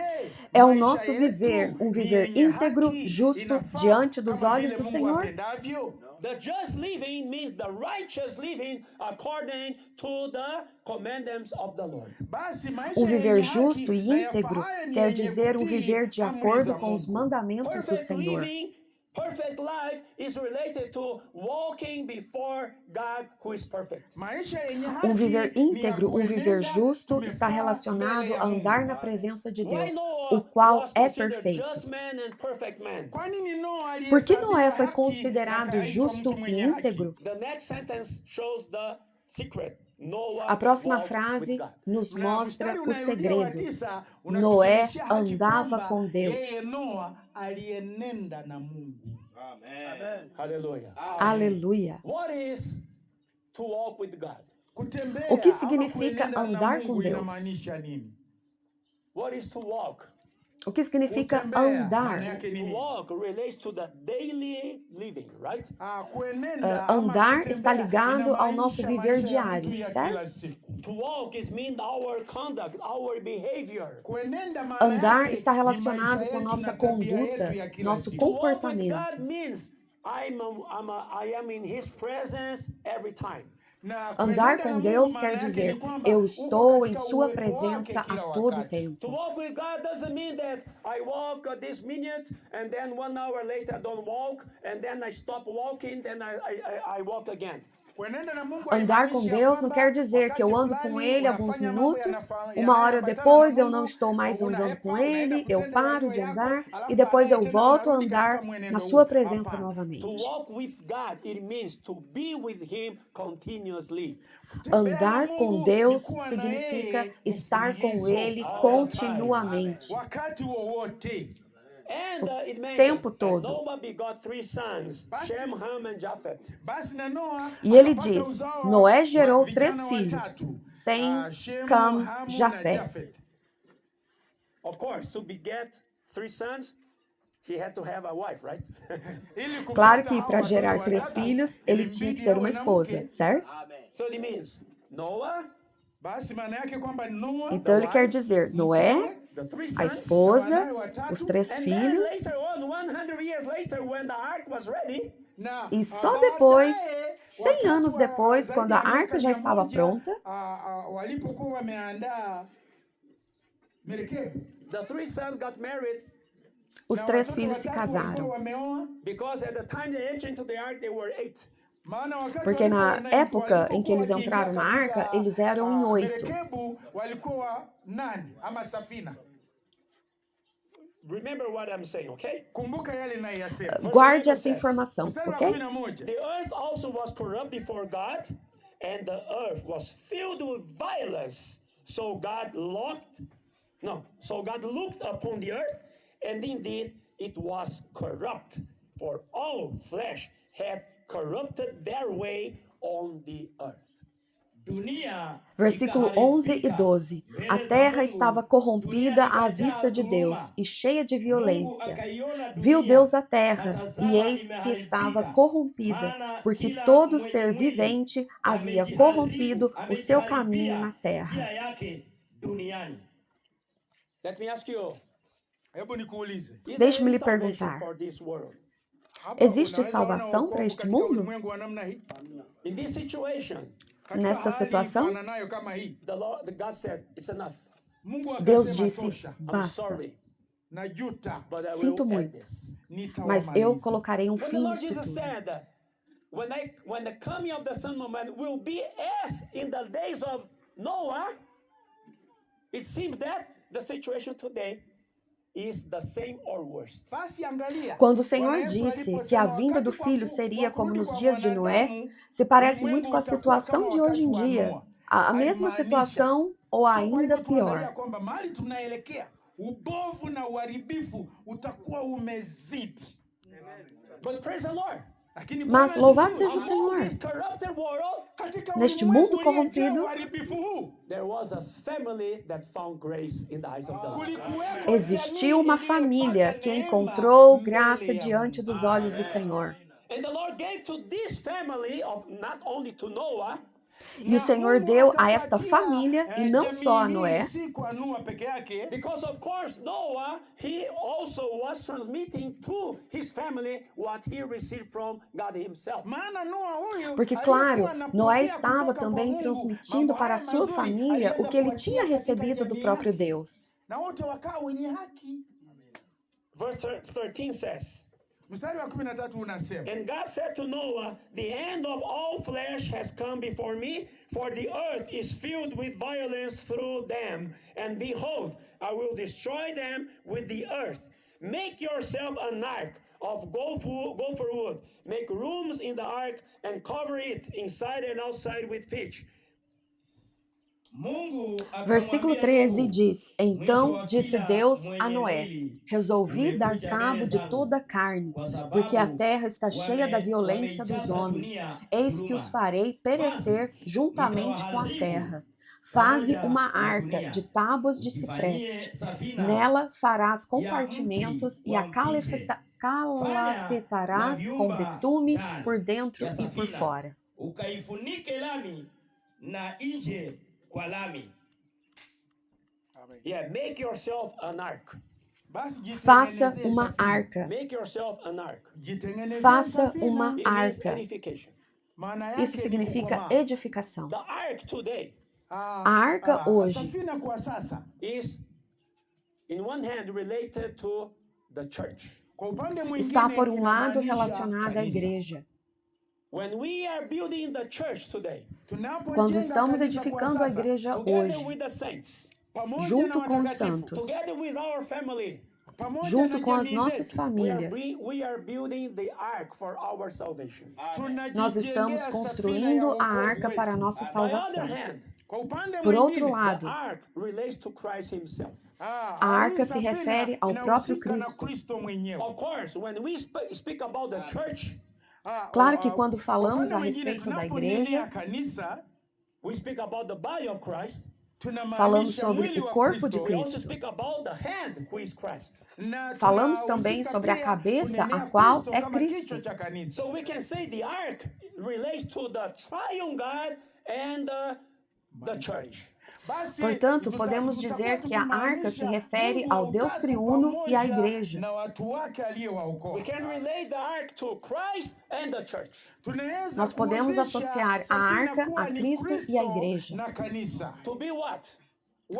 É o maisha nosso yetu viver, um ni viver yenye íntegro, haki, justo, inafaa diante dos kama olhos vile do Mungu Senhor? apendavyo? The just living means the righteous living according to the commandments of the Lord. Basi maisha O viver yenye justo haki e na íntegro yafaayo ni quer yenye dizer um kutii viver de amri acordo za com os Mungu. mandamentos do Perfect Senhor. living, perfect life is related to walking before God who is perfect. Maisha yenye haki Um viver ni ya íntegro, um viver kuenenda justo está umefaa relacionado mbele ya a andar Mungu. na presença de Why Deus, Noah o qual was é considered perfeito. just man and perfect man? Kwa nini Noa Por que alihesabiwa Noé foi haki considerado na akaitwa justo mtu e mwenye haki? íntegro? The next sentence shows the secret. Noah A próxima walked frase with God. nos Na mostra mstari o unarudia wa segredo. 9 Noé unatuonyesha haki andava kwamba com Deus. yeye Noa alienenda na Mungu. Amen. Hallelujah. Aleluia. What is to walk with God? Kutembea O que ama significa kuenenda na andar Mungu com Deus? inamaanisha nini? What is to walk? O que significa Kutembea, maana andar? yake To nini? walk relates to the daily living, right? Kuenenda ama Andar kutembea está ligado ao nosso inamaanisha viver maisha ya mtu diário, ya certo? kila siku. To walk is mean our conduct, our behavior. Kuenenda maana Andar yake está ni relacionado maisha com yetu nossa na tabia conduta, yetu ya kila nosso siku. To walk with comportamento. God means I am in His presence every time. Na Andar kuenenda com na Deus Mungu quer maana yake dizer, ni kwamba eu uko estou em katika sua uwepo presença wake kila a todo wakati. tempo. To walk with God doesn't mean that I walk this minute and then 1 hour later I don't walk and then I stop walking, then I walk again. Kuenenda na Mungu Andar com haimaanishi Deus não kwamba quer dizer que eu wakati ando com fulani Ele alguns unafanya mambo minutos, yanafa- uma hora yanayoambatana depois na eu não Mungu, estou mais andando unahepa, com unaenda Ele, eu kutenda paro yaliyo de yako, andar alafu e depois eu baadaye tena volto a unarudi andar katika mwenendo na huu. sua presença Hapana. To novamente. walk with God, it means to be with Him continuously. Andar com Deus Ni kuwa na significa yeye estar com mfululizo. Ele All continuamente. Wakati wowote. And it mentions tempo that todo. Noah begot 3 sons, Shem, Ham, and Japheth. Basi na Noa E ele akapata diz: uzao Noé wa gerou vijana 3 watatu, filhos, Sem, Shemu, Cam, Hamu na Jafé. Jafet. Of course, to beget 3 sons, he had to have a wife, right? Ili kupata Claro que hao para watoto gerar watatu, 3 filhos, ele tinha que ter uma awe na esposa, mke. certo? So it means Noah, Basi maana yake kwamba Noa, Então ele quer dizer Noé, the 3 a sons, esposa, os 3 and then filhos, later on, 100 years later, when the ark was ready, na e só baadaye, depois, 100 anos depois, quando a arca já estava pronta, walipokuwa wameandaa merikebu, the three sons got married os na 3 watoto filhos se watatu walikuwa casaram. wameoa. because at the time they entered into the ark, they were 8. Maana wakati Porque na walipokuwa época em que eles wakiingia entraram na katika, arca, eles eram em 8. merekebu walikuwa 8 ama safina. Remember what I'm saying, okay? Kumbuka yale ninayoyasema. Guarde esta informação, Mstari wa ok? 11. The earth also was corrupt before God, and the earth was filled with violence. So God looked upon the earth, and indeed it was corrupt, for all flesh had corrupted their way on the earth. Dunia Versículo 11 e 12. A mbele za terra Mungu, estava corrompida à dunia vista de ikajaa Deus dhuluma. e cheia de Mungu violência. akaiona Viu dunia, Deus a na terra, tazama, e eis que estava imeharibika, corrompida, maana porque kila todo mwenye ser mwili vivente havia amejiharibu- corrompido o seu caminho amejiharibia na terra. njia yake duniani. Let me ask you, Hebu nikuulize. is Deixe-me there lhe any salvation perguntar. for this world? Hapa Existe unaweza ona salvação wokovu para este katika mundo? ulimwengu wa namna hii? In this situation, Katika Nesta hali situação? ifananayo kama hii. God said, it's enough. Mungu Deus akasema disse: tosha. I'm basta. sorry, Najuta. but I Sinto will end muito, this. mas eu Nitawamaliza. colocarei um When the fim Lord nisto Jesus tudo. said, when the coming of the Son of Man will be as in the days of Noah, it seems that the situation today is the same or worse. Basi angalia. Quando o Senhor Bwana Yesu disse aliposema que a vinda do wakati Filho wa seria como kurudi nos kwa dias de Noé, mwanadamu, se parece ulimwengu muito com a utakuwa situação kama de hoje em wakati wa dia. Noa. A mesma Alimaanisha. situação ou So, kwa ainda hivyo tunaangalia pior. kwamba mahali tunaelekea ubovu na uharibifu utakuwa umezidi. But praise the Lord. Lakini Mas Bwana louvado asifiwe. seja o Among Senhor. this corrupted world, Katika Neste ulimwengu mundo uliojaa corrompido, uharibifu huu, there was a family that found grace in the eyes of the Lord. kulikuwepo Existiu jamii uma iliyopata família que neema encontrou mbele graça ya diante Mungu. dos olhos do Senhor. And the Lord gave to this family of not only to Noah, E o Senhor deu a esta família, e não jamii só a hii Noé, si kwa Noa peke yake, because of course Noah, he also was transmitting to his family what he received from God himself. maana Noa huyu porque, aliyekuwa claro, anapokea Noé kutoka estava kwa também Mungu transmitindo mambo para a haya sua mazuri, família aliweza o que ele kuachia tinha katika recebido do jamii próprio yake. Deus. Na wote wakawa wenye haki. Verse 13 says, Mstari wa 13 unasema, and God said to Noah, the end of all flesh has come before me, for the earth is filled with violence through them. And behold, I will destroy them with the earth. Make yourself an ark of gopher wood. Make rooms in the ark and cover it inside and outside with pitch. Mungu Versículo akamwambia 13 Nuhu, diz: mwisho Então wa disse kila Deus a mwenye Noé: mwili, Resolvi dar umekuja cabo mbele de zangu, toda a carne, kwa sababu porque a terra está cheia da violência dos wameijaza homens. dunia Eis que dhuluma. os farei perecer juntamente com a terra. Faze pamoja uma na arca dunia. de tábuas de Ujifanyie cipreste. safina Nela farás ya compartimentos mti e a wa mtinde. calafetarás na com vyumba betume tano por dentro ya e por safina. fora. Ukaifunike lami na nje kwa lami. Yeah, make yourself an ark. basi Faça jitengenezee uma safina. arca. Make yourself an ark. Jitengenezee Faça safina. uma It means arca. edification. Maana yake Isso ni significa kukomaa. edificação. The ark today A arca hoje safina kwa sasa is, in one hand, related to the church. kwa upande mwingine está, por um lado, inamaanisha relacionada à kanisa. igreja. When we are building the church today, Tunapojenga Quando estamos kanisa edificando kwa a sasa, igreja together hoje, with the saints, pamoja junto na com os watakatifu, santos, together with our family, pamoja junto na com as jamii nossas zetu, famílias, we are building the ark for our salvation. nós tunajijengea estamos safina ya construindo a wokovu arca para a wetu. nossa By salvação. other hand, Kwa upande Por outro mwingine, lado, the ark relates to Christ himself. a arca se safina refere ao próprio inahusika na Cristo. Kristo mwenyewe. Of course, when we speak about the church, Claro que quando kwa falamos upande a mwingine, respeito da tunaponenea igreja, kanisa, we speak about the body of Christ. falamos tunamaanisha sobre mwili o wa corpo de Kristo. We also Cristo. speak about the hand, who is Christ. Na Falamos tunahusika também sobre a pia cabeça, kunenea a qual Kristo é kama Cristo. kichwa cha kanisa. So we can say the ark relates to the triune God and the church. Basi, Portanto, podemos dizer que a arca se refere ao Deus triuno e à igreja. na watu wake We aliyowaokoa. can relate the ark to Christ and the church. Tunaweza Nós podemos kuwezesha associar a safina arca kuwa a ni Cristo e a igreja. na kanisa. To be what?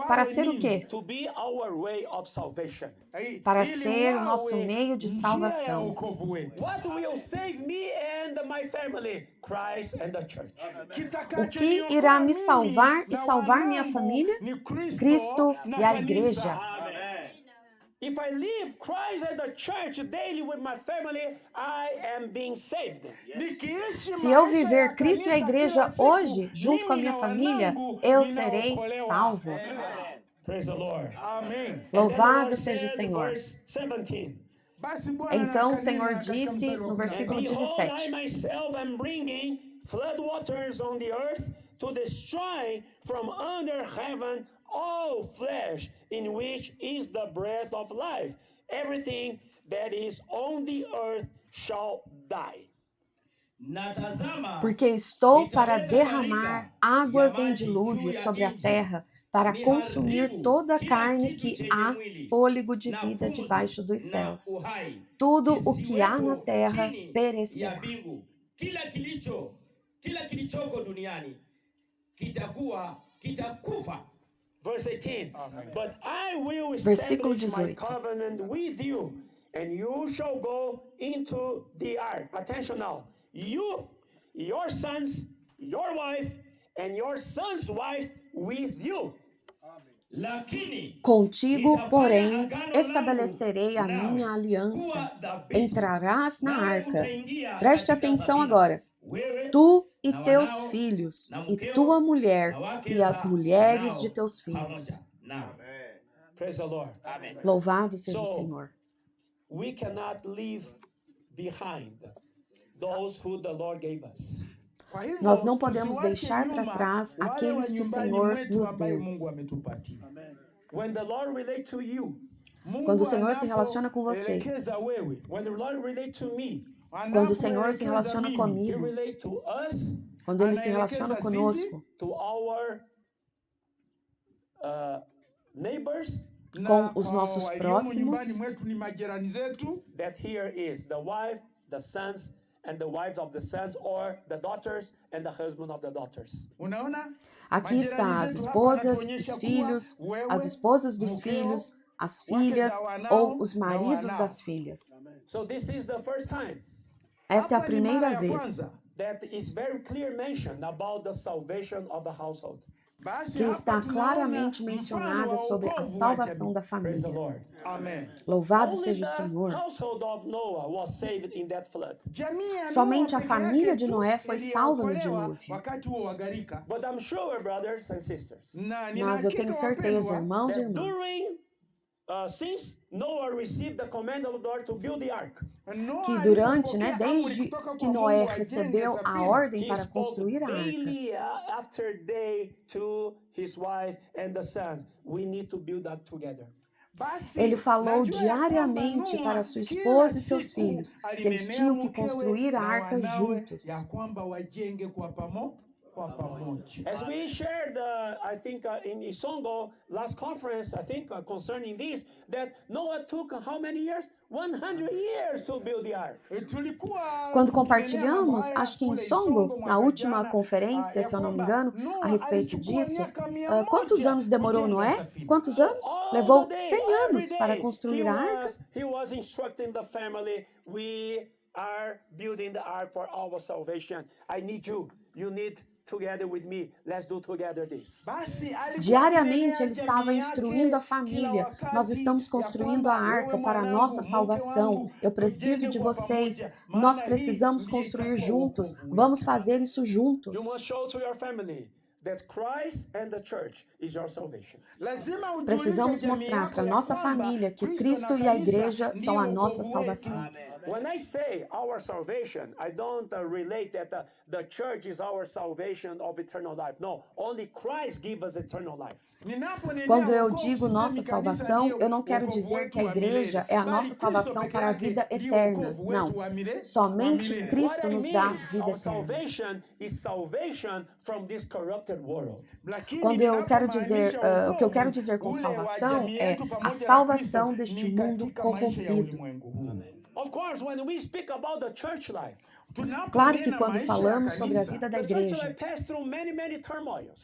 Para Wawe ser o nini? quê? To be our way of salvation. Para Ili ser o wawe nosso meio de njia salvação. ya wokovu wetu. What will save me and my family? Christ and the church. O que irá me salvar e salvar minha família? Cristo e a igreja. If I live Christ and the church daily with my family, I am being saved. Se eu viver Cristo e a igreja hoje, junto com a minha família, eu serei salvo. Praise the Lord. Amém. Louvado seja o Senhor. Verse 17. Então o Senhor disse no versículo Behold, I 17: myself am bringing flood waters on the earth to destroy from under heaven all flesh, in which is the breath of life. Everything that is on the earth shall die. Na tazama, Porque estou para derramar águas em dilúvio sobre a terra, para consumir toda a carne que há fôlego de vida debaixo dos céus. Tudo o que há na terra ya perecerá. mbingu, kila kilichoko duniani kitakufa. Verse 18. But I will Versículo establish my 18. covenant with you, and you shall go into the ark. Attention now. You, your sons, your wife, and your son's wife with you. Lakini Contigo, porém, estabelecerei a minha aliança. Entrarás na arca. Preste atenção agora. Tu e teus filhos, e tua mulher, e as mulheres de teus filhos. Praise the Lord. Louvado seja o Senhor. We cannot leave behind those who the Lord gave us. Kwa hivyo, Nós não podemos tusiwache deixar para nyuma trás wale aqueles wa que o nyumbani Senhor mwetu nos ambaye deu. Mungu ametupatia. When the Lord relate to you, Mungu Quando o Senhor se relaciona com você, anapoelekeza wewe, when the Lord relate to me, quando o Senhor se relaciona He comigo, relate to us, quando Ele se relaciona conosco, to our neighbors. com os nossos próximos, nyumbani mwetu ni majirani zetu. That here is the wife, the sons, and the wives of the sons, or the daughters and the husband of the daughters. Unaona? aqui está as esposas, os filhos, as esposas dos filhos, as filhas ou os maridos das filhas. So this is the first time Esta é a Hapa ni mara primeira ya vez kwanza. that is very clear mention about the salvation of the household. Basi que hapa está tunaona claramente mfano mencionada wa sobre a wokovu salvação wake. da Praise the família. Lord. Amen. Louvado Only seja o the Senhor. household of Noah was saved in that flood. Jamii ya Somente Noa a peke família yake de tu Noé foi salva no iliokolewa dilúvio. wakati huo wa gharika. But I'm sure, brothers and sisters, Na nina Mas eu hakika tenho certeza, wapendwa, irmãos e that irmãs, during since Noah received the command of the Lord to build the ark, Noa que durante, alipopokea amri desde kutoka que kwa Noé Mungu ajenge recebeu a safina, ordem he para spoke construir a arca, daily after day to his wife and the sons. We need to build that together. basi, ele falou najua ya kwamba diariamente Noa para sua kila esposa e seus siku filhos que eles alinenea tinham que mkewe construir a na arca wanawe juntos. ya kwamba wajenge kwa pamoja. As we shared, I think in Isongo last conference, I think concerning this, that Noah took how many years? 100 years to build the ark. Tulikuwa Quando tukinenea compartilhamos, mambo haya acho que em kule Songo, Isongo na mwaka última jana, conferência, ya se eu não me kwamba engano, Noa a respeito alichukua disso, miaka 100 quantos anos demorou kujenga Noé? safina. Quantos anos? All Levou the day, 100 every anos para day, construir a arca. he was instructing the family, we are building the ark for our salvation. I need you. You need together with me. Let's do together this. Basi, alikuwa Diariamente ele akieleza estava jamii instruindo a yake família. kila wakati Nós estamos ya construindo kwamba a arca wewe para a mwanangu, nossa mke salvação. wangu, Eu preciso tujenge de kwa vocês. pamoja, Nós maana precisamos hii construir itakuwa juntos. wokovu Vamos wetu. fazer isso You juntos. must show to your family that Christ and the church is your salvation. Lazima ujulishe Precisamos jamii mostrar yako para ya nossa kwamba família que Kristo Cristo na e a kanisa igreja ndio são a nossa wokovu wetu. salvação. When I say our salvation, I don't relate that the church is our salvation of eternal life. No, only Christ gives us eternal life. Quando eu digo nossa salvação, eu não quero dizer que a igreja é a nossa salvação para a vida eterna. Não. Somente Cristo nos dá vida Our eterna. salvation is salvation from this corrupted world. Quando eu quero dizer, o que eu quero dizer com salvação é a salvação deste mundo corrompido. Of course, when we speak about the church life, Claro que quando falamos sobre a vida da the church igreja, life passed through many turmoils.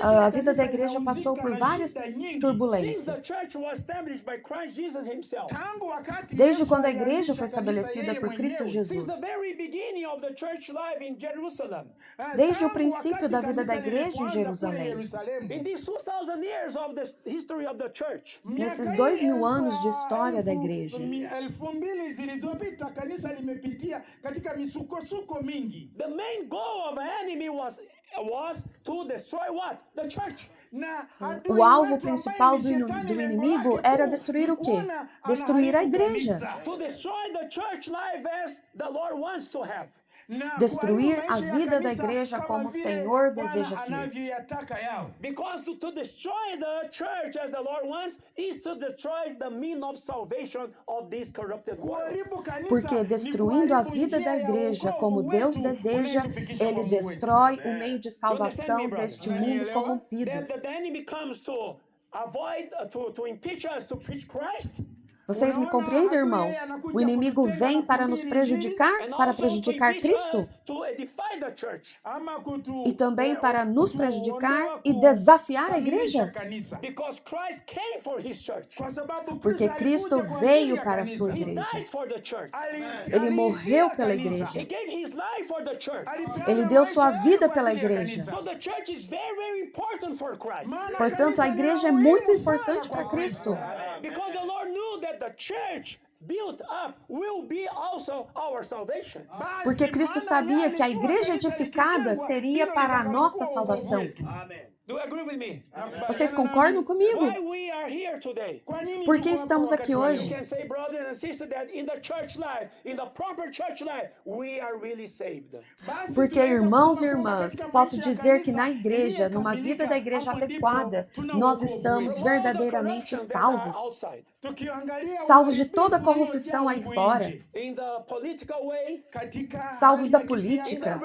a vida da igreja passou por várias Since the turbulências. church was established by Christ Jesus himself. Desde quando a igreja foi estabelecida por Cristo Since Jesus. the very beginning of the church life in Jerusalem. Desde o princípio da vida da igreja em Jerusalém. In these 2,000 years of the history of the church. Nesses 2000 anos de história da igreja. 2000 zilizopita kanisa limepitia katika misukosuko mingi. The main goal of an enemy was to destroy what? The church. O alvo principal do inimigo era destruir o quê? Destruir a igreja. To destroy the church life as the Lord wants to have. Destruir a vida da igreja como o Senhor deseja ter. Because to destroy the church as the Lord wants is to destroy the means of salvation of this corrupted world. Porque destruindo a vida da igreja como Deus deseja, Ele destrói o meio de salvação deste mundo corrompido. That the enemy comes to avoid, to impeach us to preach Christ. Vocês me compreendem, irmãos? O inimigo vem para nos prejudicar, para prejudicar Cristo, e também para nos prejudicar e desafiar a igreja. Porque Cristo veio para a sua igreja. Ele morreu pela igreja. Ele deu sua vida pela igreja. Portanto, a igreja é muito importante para Cristo. Porque Cristo sabia que a igreja edificada seria para a nossa salvação. Vocês concordam comigo? Por que estamos aqui hoje? Porque, irmãos e irmãs, posso dizer que na igreja, numa vida da igreja adequada, nós estamos verdadeiramente salvos. Salvos de toda a corrupção aí fora. Salvos da política,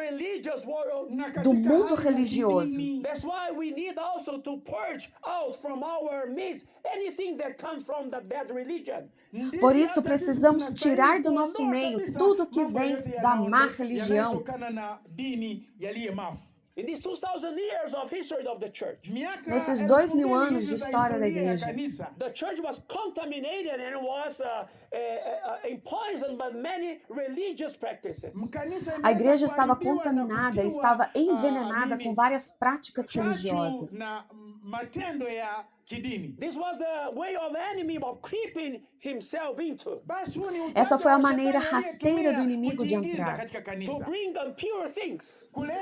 do mundo religioso. Need also to purge out from our midst anything that comes from the bad religion. Por isso precisamos tirar do nosso meio tudo que vem da má religião. Nesses 2000 anos de história da igreja, a igreja estava contaminada, estava envenenada com várias práticas religiosas. Essa foi a maneira rasteira do inimigo de entrar.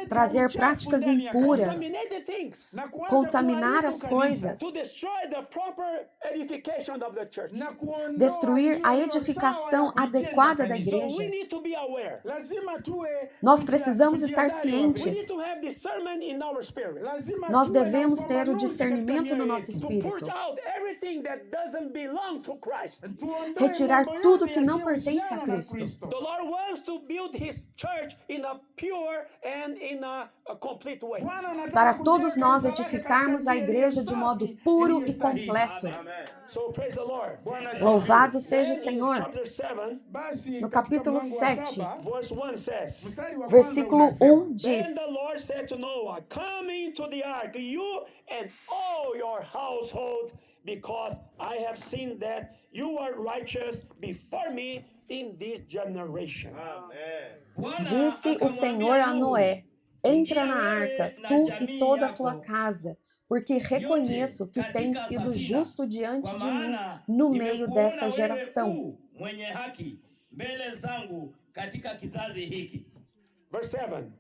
Trazer práticas impuras, contaminar as coisas, destruir a edificação adequada da igreja. Nós precisamos estar cientes. Nós devemos ter o discernimento no nosso espírito. Retirar tudo que não pertence a Cristo. Para todos nós edificarmos a igreja de modo puro e completo. Louvado seja o Senhor. No capítulo 7, versículo 1 diz: because I have seen that you are righteous before me in this generation. Disse o Senhor a Noé: entra na arca, tu e toda a tua casa, porque reconheço que tens sido justo diante de mim no meio desta geração. Verse 7.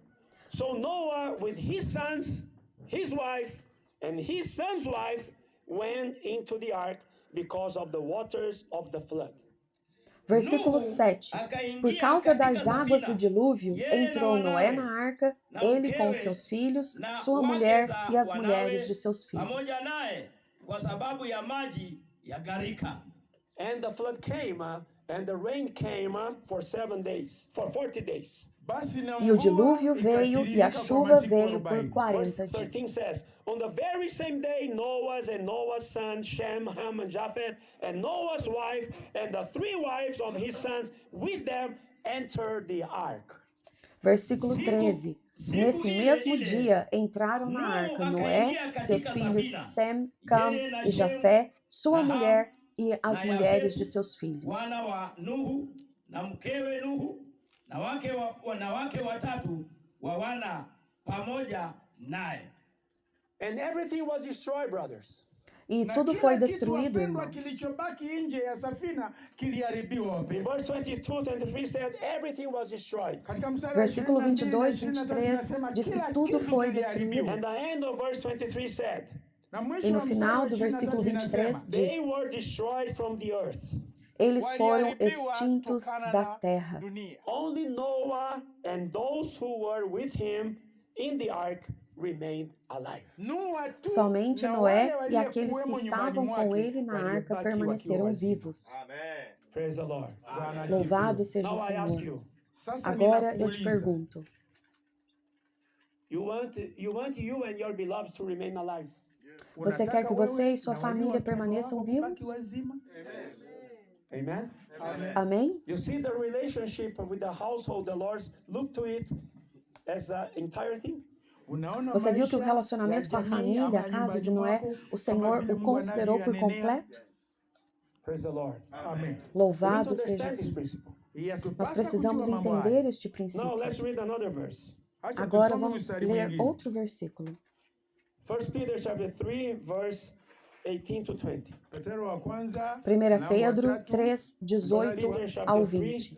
So Noah with his sons, his wife, and his son's wife went into the ark because of the waters of the flood. Versículo 7. Por causa das águas do dilúvio, entrou Noé na arca, ele com seus filhos, sua mulher e as mulheres de seus filhos. pamoja naye kwa sababu ya maji ya gharika. And the flood came, and the rain came for 7 days, for 40 days. Basi na E o mvua dilúvio veio e a ikatiririka kwa chuva masiku veio por 40. 40 Verse 13 dias. says, on the very same day, Noah's sons, Shem, Ham, and Japheth, and Noah's wife, and the 3 wives of his sons with them entered the ark. Versículo 13. Nesse mesmo dia entraram na arca Noé, seus filhos Sem, Cam e Jafé, sua mulher e as mulheres de seus filhos. Wana wa Nuhu na mkewe Nuhu na wake watatu wa wana pamoja naye. And everything was destroyed, brothers. E Na tudo kila foi kitu destruído, wapendwa, irmãos. kilichobaki nje ya safina kiliharibiwa, In wapendwa. verse 22, 23 said, everything was destroyed. Katika mstari wa Versículo 22 na 22, 23 inasema diz que kila tudo kitu foi kiliharibiwa. And the end of verse 23 said, Na mwisho E no wa mstari final wa do 23 versículo 23 inasema, they diz: were destroyed from the earth. Eles foram waliharibiwa extintos kutokana da na terra. dunia. Only Noah and those who were with him in the ark remained alive. Noa tu Somente na Noé wale e aqueles que waliokuwemo estavam nyumbani com mwake ele na waliobaki arca wakiwa permaneceram wazima. vivos. Praise the Lord. Bwana asifiwe. Louvado seja Now o I ask Senhor. you, Sasa Agora eu te ninakuuliza, pergunto: you want you and your beloved to remain alive? você unataka quer que você wewe e sua na família wale permaneçam wapendwa wako vivos? wabaki wazima? Amen? Amen. Amém? You see the relationship with the household, the Lord look to it as an entire thing. Unaona Você viu que o maisha relacionamento com ya a jamii família, ama a casa de nyumbani Noé, mwako, o kama Senhor vile o Mungu considerou por anavyoyanenea? completo? Praise the Lord. Amen. We need to Louvado seja o understand this Senhor. principle. E Nós yatupasa precisamos kujua mambo haya. entender este Now princípio. let's read another verse. Acha Agora tusome vamos mstari ler mwingine. outro versículo. 1 Peter chapter 3, verse 18 to 20. Petero wa kwanza 1 mlango wa Pedro 3, 3, 18 ao 20.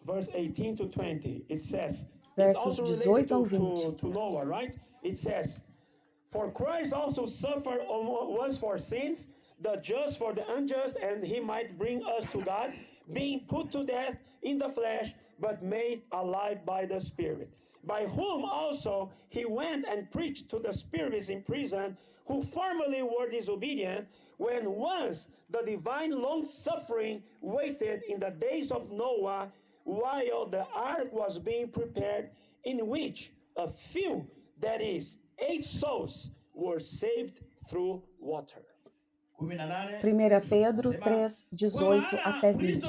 Verse 18 to 20. It says, Versos it's also 18 related ao to 20. Noah, right? It says, for Christ also suffered once for sins, the just for the unjust, and he might bring us to God, being put to death in the flesh, but made alive by the Spirit, by whom also he went and preached to the spirits in prison, who formerly were disobedient, when once the divine long-suffering waited in the days of Noah, while the ark was being prepared, in which a few, that is, 8 souls, were saved through water. 1 Pedro 3, 18 até 20.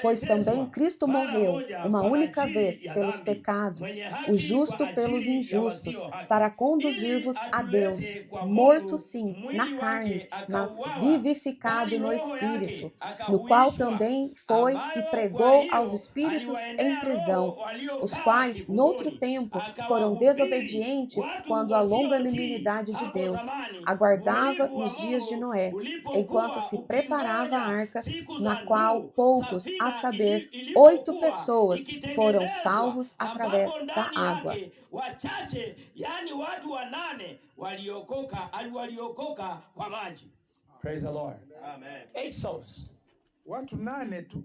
Pois também Cristo morreu uma única vez pelos pecados, o justo pelos injustos, para conduzir-vos a Deus, morto sim, na carne, mas vivificado no Espírito, no qual também foi e pregou aos espíritos em prisão, os quais, noutro tempo, foram desobedientes quando a longanimidade de Deus aguardava nos dias de Noé, enquanto se preparava a arca, na qual poucos, a saber, 8 pessoas, foram salvos através da água. Wachache, yani watu 8 waliokoka kwa maji. Praise the Lord. Amen. 8 souls. Watu 8 tu.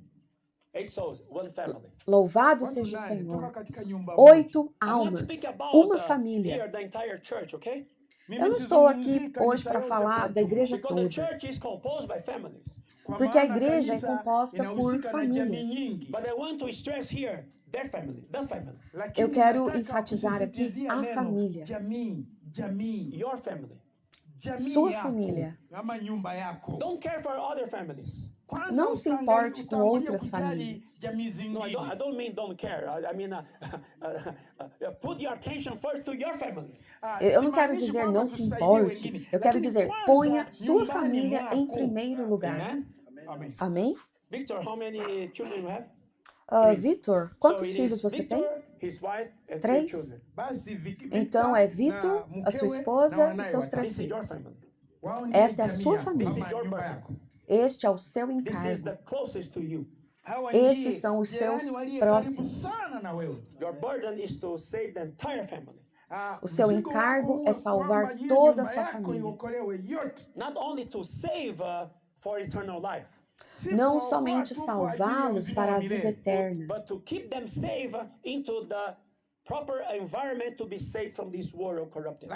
8 souls, one family. Louvado Watu seja o 8 toka Senhor. katika nyumba moja. 8 almas, uma família. Here, the entire church, okay? Mimi Eu não estou sizungumzii aqui kanisa hoje para yote falar kwa da jumla. igreja Because the toda, church is composed by families. Kwa porque a maana igreja é kanisa composta por inahusika na jamii famílias. nyingi. But I want to stress here, their family, the family, Lakini Eu quero nataka enfatizar aqui kusisitizia a neno família. jamii, your family. jamii Sua yako, família. ama nyumba yako. Don't care for other families. Kwanza Não se utangali- importe com utangulie outras kujali famílias. jamii No, I zingine. don't mean don't care. I mean, put your attention first to your family. Eu não quero Simaanishi dizer kwamba não se tusaidie importe, wengine, eu quero lakini dizer kwanza ponha sua nyumbani família em mwako. primeiro lugar. Amen. Amen. Amém? Victor, how many children you have? Vitor, quantos So it filhos is você tem? Victor, his wife, and 3 3. children. Basi Victor Então é na Vitor, a sua mkewe esposa na e wanawe seus watatu. 3 This is your filhos. family. Wao ndio Esta é a jamii sua yako, família. ama This is your nyumba burden. yako. Este é o seu This is encargo. the closest to you. Hawa Esses ndiye são os jirani seus waliye próximos. karibu sana na wewe. Your burden is to save the entire family. O seu encargo é salvar toda a sua família. Not only to save for eternal life, Não somente salvá-los para a vida eterna, but to keep them safe into the proper environment to be safe from this world corrupted.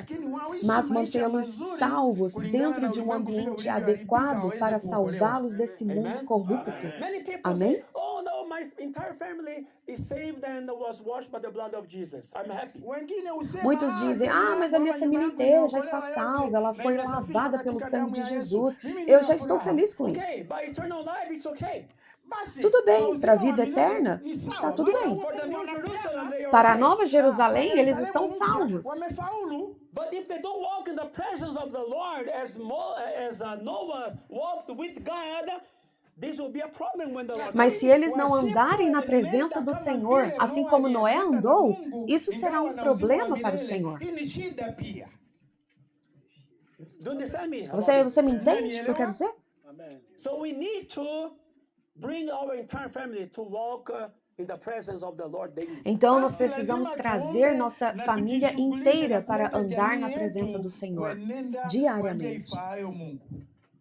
mas mantê-los salvos dentro de um ambiente adequado para salvá-los desse mundo corrupto. Many people Amém? say, "Oh no, my entire family is saved and was washed by the blood of Jesus. I'm happy." Muitos dizem, mas a minha família inteira já está salva, ela foi lavada pelo sangue de Jesus. Eu já estou feliz com isso. Okay, by eternal life, it's okay. Tudo bem, para a vida eterna, está tudo bem. For the New Jerusalem, they are Para a okay. Nova Jerusalém, eles estão salvos. But if they don't walk in the presence of the Lord as Noah walked with God, this will be a problem when the Lord Mas se eles não andarem na presença do Senhor, assim como Noé andou, isso será um problema para o Senhor. Do you understand me? Você me entende o que eu quero dizer? So we need to bring our entire family to walk in the presence of the Lord daily. Então, nós precisamos trazer nossa família inteira para andar na presença do Senhor, diariamente.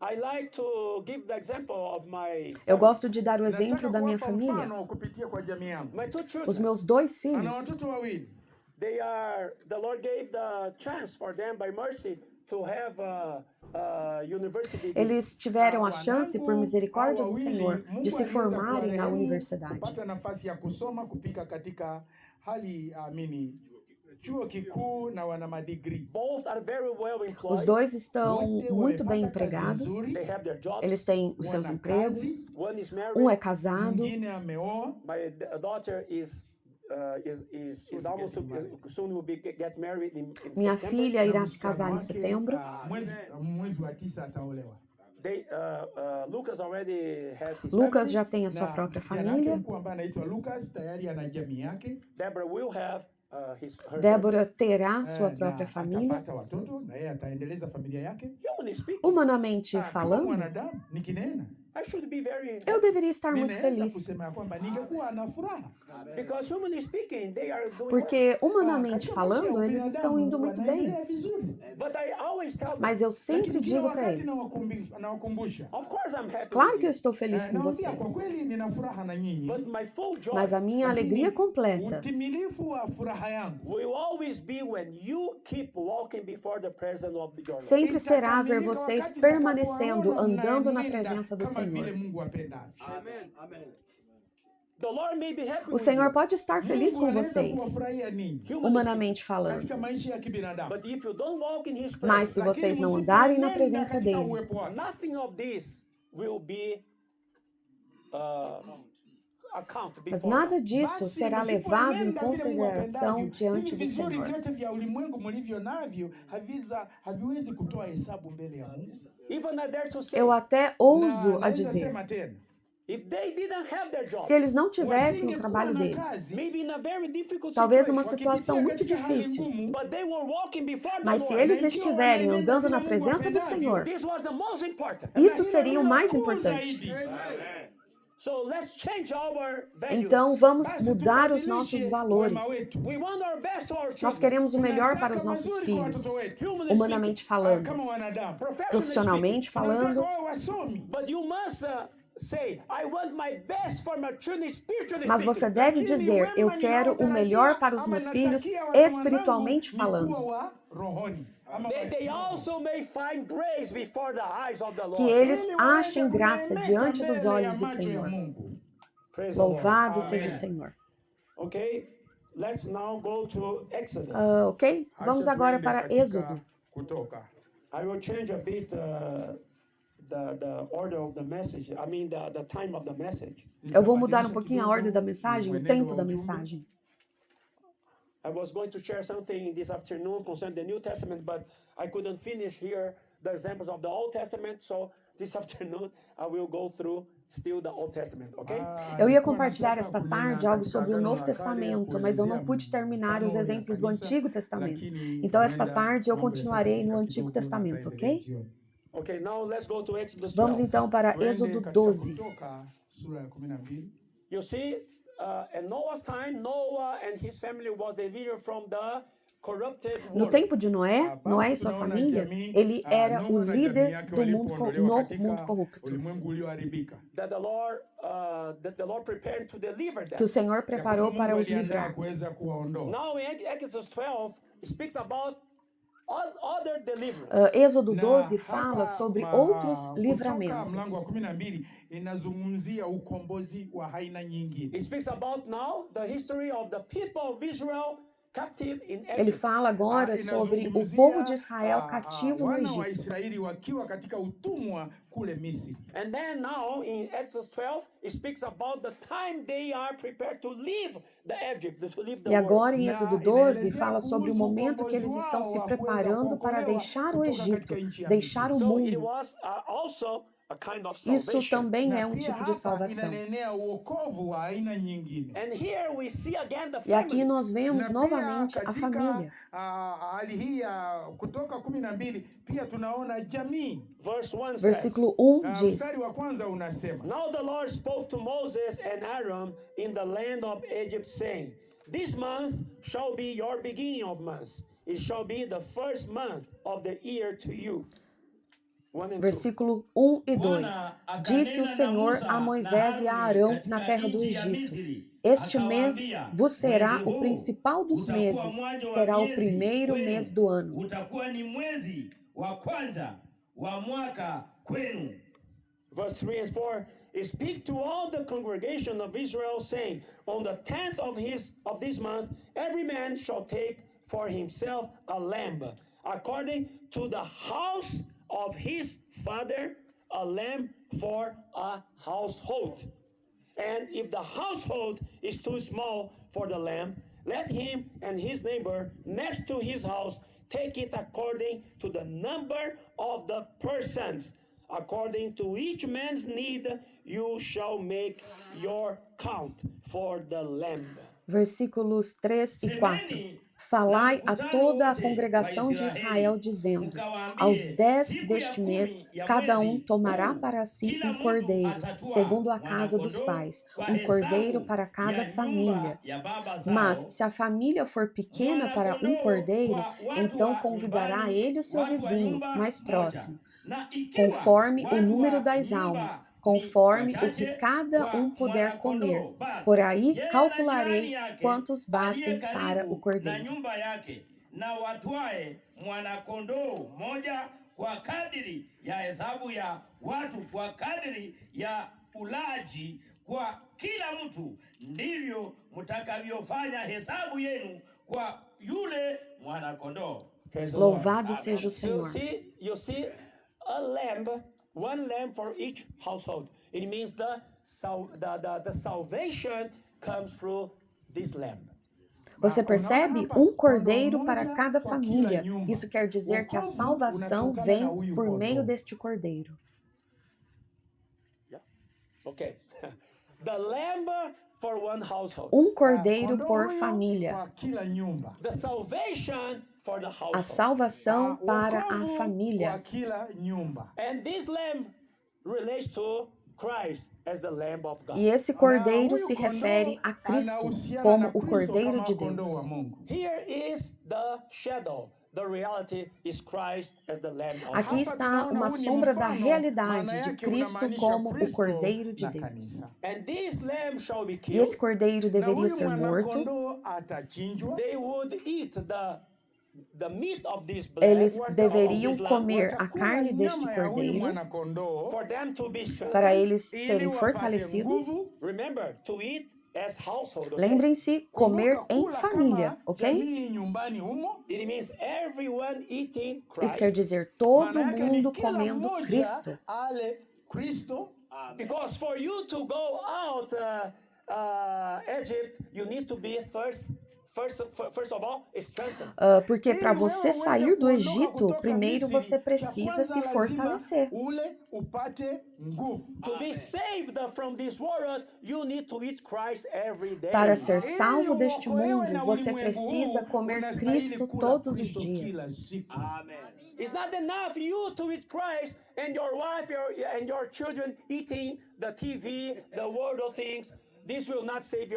I like to give the example of my Eu gosto de dar o exemplo da minha família. my two children. Os meus 2 filhos, The Lord gave the chance for them by mercy to have a university degree. eles tiveram a chance, por misericórdia do Senhor, de se formarem na universidade. Pata nafasi ya kusoma kupika katika hali chuo kikuu na wana madigrii. Both are very well employed. Os 2 estão muito bem empregados, They have their jobs. eles têm os seus empregos, One is married. um é casado, Mwingine ameoa. My daughter is almost soon will get married in minha September. filha irá se casar em setembro, Mwezi wa 9 ataolewa. Lucas already has his Lucas family. já tem a sua própria família, Mkuu ambaye anaitwa Lucas tayari ana jamii yake. Deborah will have her Débora terá sua própria Na família. atapata watoto na yeye ataendeleza familia yake. Humanly speaking, Humanamente Kama falando, mwanadamu nikinena, I should be very eu deveria estar muito ninaweza feliz, kusema ya kwamba ningekuwa na furaha. because humanly speaking they are doing well. porque humanamente falando, eles estão indo muito bem. Wanaendelea vizuri. But I always tell them, Mas eu sempre Lakini kila digo para wakati eles, nawakumbusha. of course I'm happy. claro with que eu you, estou feliz com Naambia kwa vocês, kweli nina furaha na nyinyi. but my full joy mas a minha alegria completa Utimilifu wa furaha yangu will always be when you keep walking before the presence of your Lord. sempre será ver vocês permanecendo, andando na presença do kama vile Senhor. Mungu apendavyo. The Lord may be happy O with Senhor you, pode estar feliz Mungu com anaweza vocês, kuwafurahia ninyi humanamente falando, katika maisha ya kibinadamu. but if you don't walk in His mas presence, se vocês não Lakini andarem na msipoenenda presença katika dele, uwepo wake, nothing of this will be account mas before nada God. disso basi será levado em msipoenenda vile consideração muwapendavyo, diante hivi do vizuri Senhor. vyote vya ulimwengu mlivyo navyo haviwezi kutoa hesabu mbele ya Mungu. Even I dare to say, Eu até Na ouso a naweza dizer, sema tena, if they didn't have their job, se eles não tivessem o wasingekuwa trabalho na deles, kazi, maybe in a very difficult talvez numa situation, situação muito katika hali difícil, ngumu, but they were walking before the mas se Lord. eles estiverem andando na presença do Senhor, This was the most important. isso seria o mais importante. So let's change our values. Então vamos mudar os nossos valores. We want our best to our Nós children. queremos o melhor para os nossos filhos, humanamente falando, profissionalmente falando, But you must say, I want my best for my children spiritually mas você speaking. deve dizer, eu quero o melhor para os meus filhos, espiritualmente falando. They also may find grace before the eyes of the Lord. Que eles achem graça diante dos olhos do Senhor. Praise the Lord. Louvado seja o Senhor. Okay, let's now go to Exodus. Ok? Vamos agora para Êxodo. Kutoka. I will change a bit the order of the message. I mean the time of the message. Eu vou mudar um pouquinho a ordem da mensagem, o tempo da mensagem. I was going to share something this afternoon concerning the New Testament, but I couldn't finish here the examples of the Old Testament, so this afternoon I will go through still the Old Testament, okay? Eu ia compartilhar esta tarde algo sobre o Novo Testamento, mas eu não pude terminar os exemplos do Antigo Testamento. Então, esta tarde eu continuarei no Antigo Testamento, ok? Okay, now let's go to Exodus 12. Vamos então para Êxodo 12. You see, in Noah's time, Noah and his family was delivered from the corrupted No world. tempo de Noé, Hapa Noé e sua tunaona família, jamii, ele era Noa o na jamii líder yake do mundo, walipoondolewa no katika mundo corrupto, ulimwengu ulioharibika, That the Lord prepared to deliver them. que o Senhor ya kwamba preparou Mungu para os aliandaa livrar. kuweza kuwaondoa. Now in Exodus 12, it speaks about other deliverance. Êxodo Na 12 hapa, fala sobre ma- outros kutoka livramentos. mlango wa 12 inazungumzia ukombozi wa aina nyingine. It speaks about now the history of the people of Israel captive in Ele Egypt. fala agora sobre o Inazungumzia, povo de Israel cativo no wana wa Egito. Israeli wakiwa katika utumwa kule Misri. And then now in Exodus 12, it speaks about the time they are prepared to leave the Egypt, to leave the E agora world. em Na Êxodo 12 inaelezea fala sobre o kuhusu momento que eles ukombozi estão wao se wa kuweza preparando para kuokolewa deixar o kutoka Egito, katika nchi ya deixar o So it mundo. was also a kind of Isso salvation. também é Na um pia tipo de hapa salvação. inanenea uokovu wa aina nyingine. And here we see again the E aqui family. nós vemos Na pia novamente a katika família. hali hii ya Kutoka 12 pia tunaona jamii. Verse 1 says, Versículo 1 Mstari diz: wa kwanza unasema, Now the Lord spoke to Moses and Aaron in the land of Egypt, saying, This month shall be your beginning of months. It shall be the first month of the year to you. 1 and 2. Versículo 1 e 2. Bwana Disse o akanena Senhor na a Musa Moisés na e a Haruni Arão katika na terra do nchi ya Egito: Misri, Este mês akawaambia, vos será mwezi o huu principal dos utakuwa meses, mwanzo wa será o miezi primeiro kwenu, mês do ano. utakuwa ni mwezi wa kwanza wa mwaka kwenu. Verse 3 and 4, Speak to all the congregation of Israel, saying, On the 10th of this month, every man shall take for himself a lamb, according to the house of his father, a lamb for a household. And if the household is too small for the lamb, let him and his neighbor next to his house take it according to the number of the persons. According to each man's need, you shall make your count for the lamb. Versículos 3 e 4. Falai a toda a congregação de Israel, dizendo: Aos 10 deste mês, cada um tomará para si um cordeiro, segundo a casa dos pais, um cordeiro para cada família. Mas, se a família for pequena para um cordeiro, então convidará ele o seu vizinho mais próximo, conforme o número das almas, conforme o que cada um puder comer. Por aí calculareis quantos bastem para o na cordeiro. nyumba yake, na watwae mwana-kondoo moja kwa kadiri ya hesabu ya watu, kwa kadiri ya ulaji kwa kila mtu, ndivyo mtakavyofanya hesabu yenu kwa yule mwana-kondoo. Praise the Lord. Louvado seja o So Senhor. you see a lamb, one lamb for each household. It means the salvation comes through this lamb. Você percebe? Um cordeiro para cada família. Isso quer dizer que a salvação vem por meio deste cordeiro. Okay. The lamb for one household. Um cordeiro Kondoo por huyo família. kwa kila nyumba. The salvation for the A household. salvação para a Wokovu kwa família. kila nyumba. And this lamb relates to Christ as the lamb of God. E esse cordeiro se refere a Cristo como o Cordeiro de Deus. Here is the shadow. The reality is Christ as the lamb of Aqui God. está uma sombra da realidade de Cristo como o Cordeiro de Deus. And this lamb shall be E killed. esse cordeiro deveria ser morto. Atachinjwa. They would eat the meat of this blood. Eles of deveriam this lamb, comer a carne deste cordeiro for them to be strengthened. para eles serem fortalecidos. Remember to eat as household. Okay? Lembrem-se, comer em família, ok? It means everyone eating Isso Christ. quer dizer todo mundo comendo Cristo. Because for you to go out Egypt, you need to be first of all strengthened. Porque para você sair do Egito, primeiro você precisa se fortalecer. To be saved from this world, you need to eat Christ every day. Para ser salvo deste mundo, você precisa comer Cristo todos os dias. Amen. It's not enough you to eat Christ and your wife and your children eating the TV, the world of things. This will not save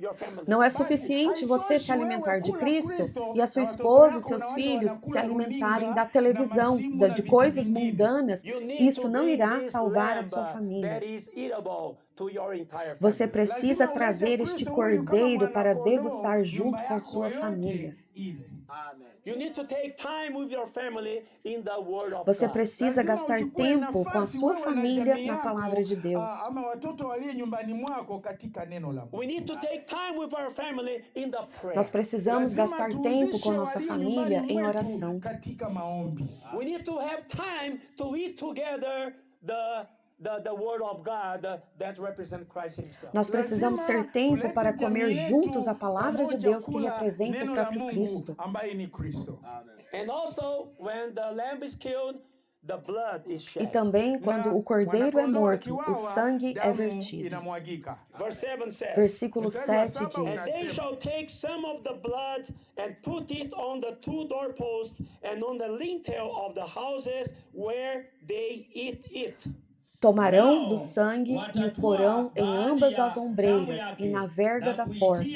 your family. Não é suficiente você se alimentar de Cristo e a sua esposa e seus filhos se alimentarem da televisão, de coisas mundanas. You need Isso to não bring irá this salvar a lamb sua família. that is eatable to your entire Você family. precisa trazer este cordeiro para degustar junto com sua família. You need to take time with your family in the word of Você God. precisa gastar tempo com a sua família na palavra de Deus. ama watoto walio nyumbani mwako katika neno la Mungu. We need to take time with our family in the prayer. Nós precisamos Lazima gastar tempo tuhusishe com nossa walio família nyumbani em mwetu oração. katika maombi. We need to have time to eat together the word of God that represents Christ himself. Nós precisamos ter tempo para comer juntos a palavra de Deus que representa o neno la próprio Mungu Cristo. ambaye ni Kristo. And also, when the lamb is killed, the blood is E shed. também, quando o cordeiro é morto, o sangue é damu vertido. inamwagika. Verse 7 says, Versículo Mstari wa 7 saba And diz: they shall take some of the blood and put it on the two doorposts and on the lintel of the houses where they eat it. Tomarão do sangue no porão em ambas as ombreiras e na verga da porta,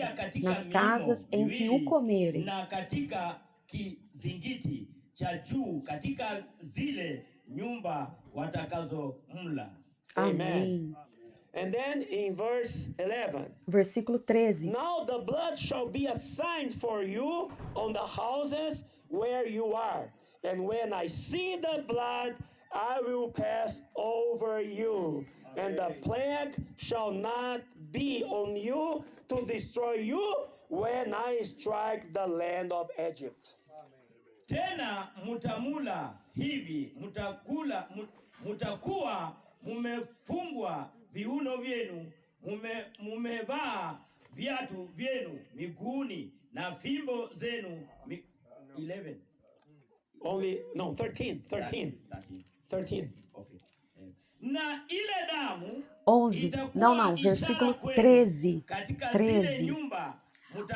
nas casas em que o comerem. na katika kizingiti cha juu katika zile nyumba watakazomla. Amém. And then in verse 11, Versículo 13. now the blood shall be a sign for you on the houses where you are. And when I see the blood, I will pass over you. And the plague shall not be on you to destroy you when I strike the land of Egypt. Tena mutamula hivi, mutakuwa mumefungwa viuno vyenu, mumevaa viatu vyenu miguuni na fimbo zenu 11. Only, no, 13. Okay. Na ile damu 11. Não, versículo 13. 13.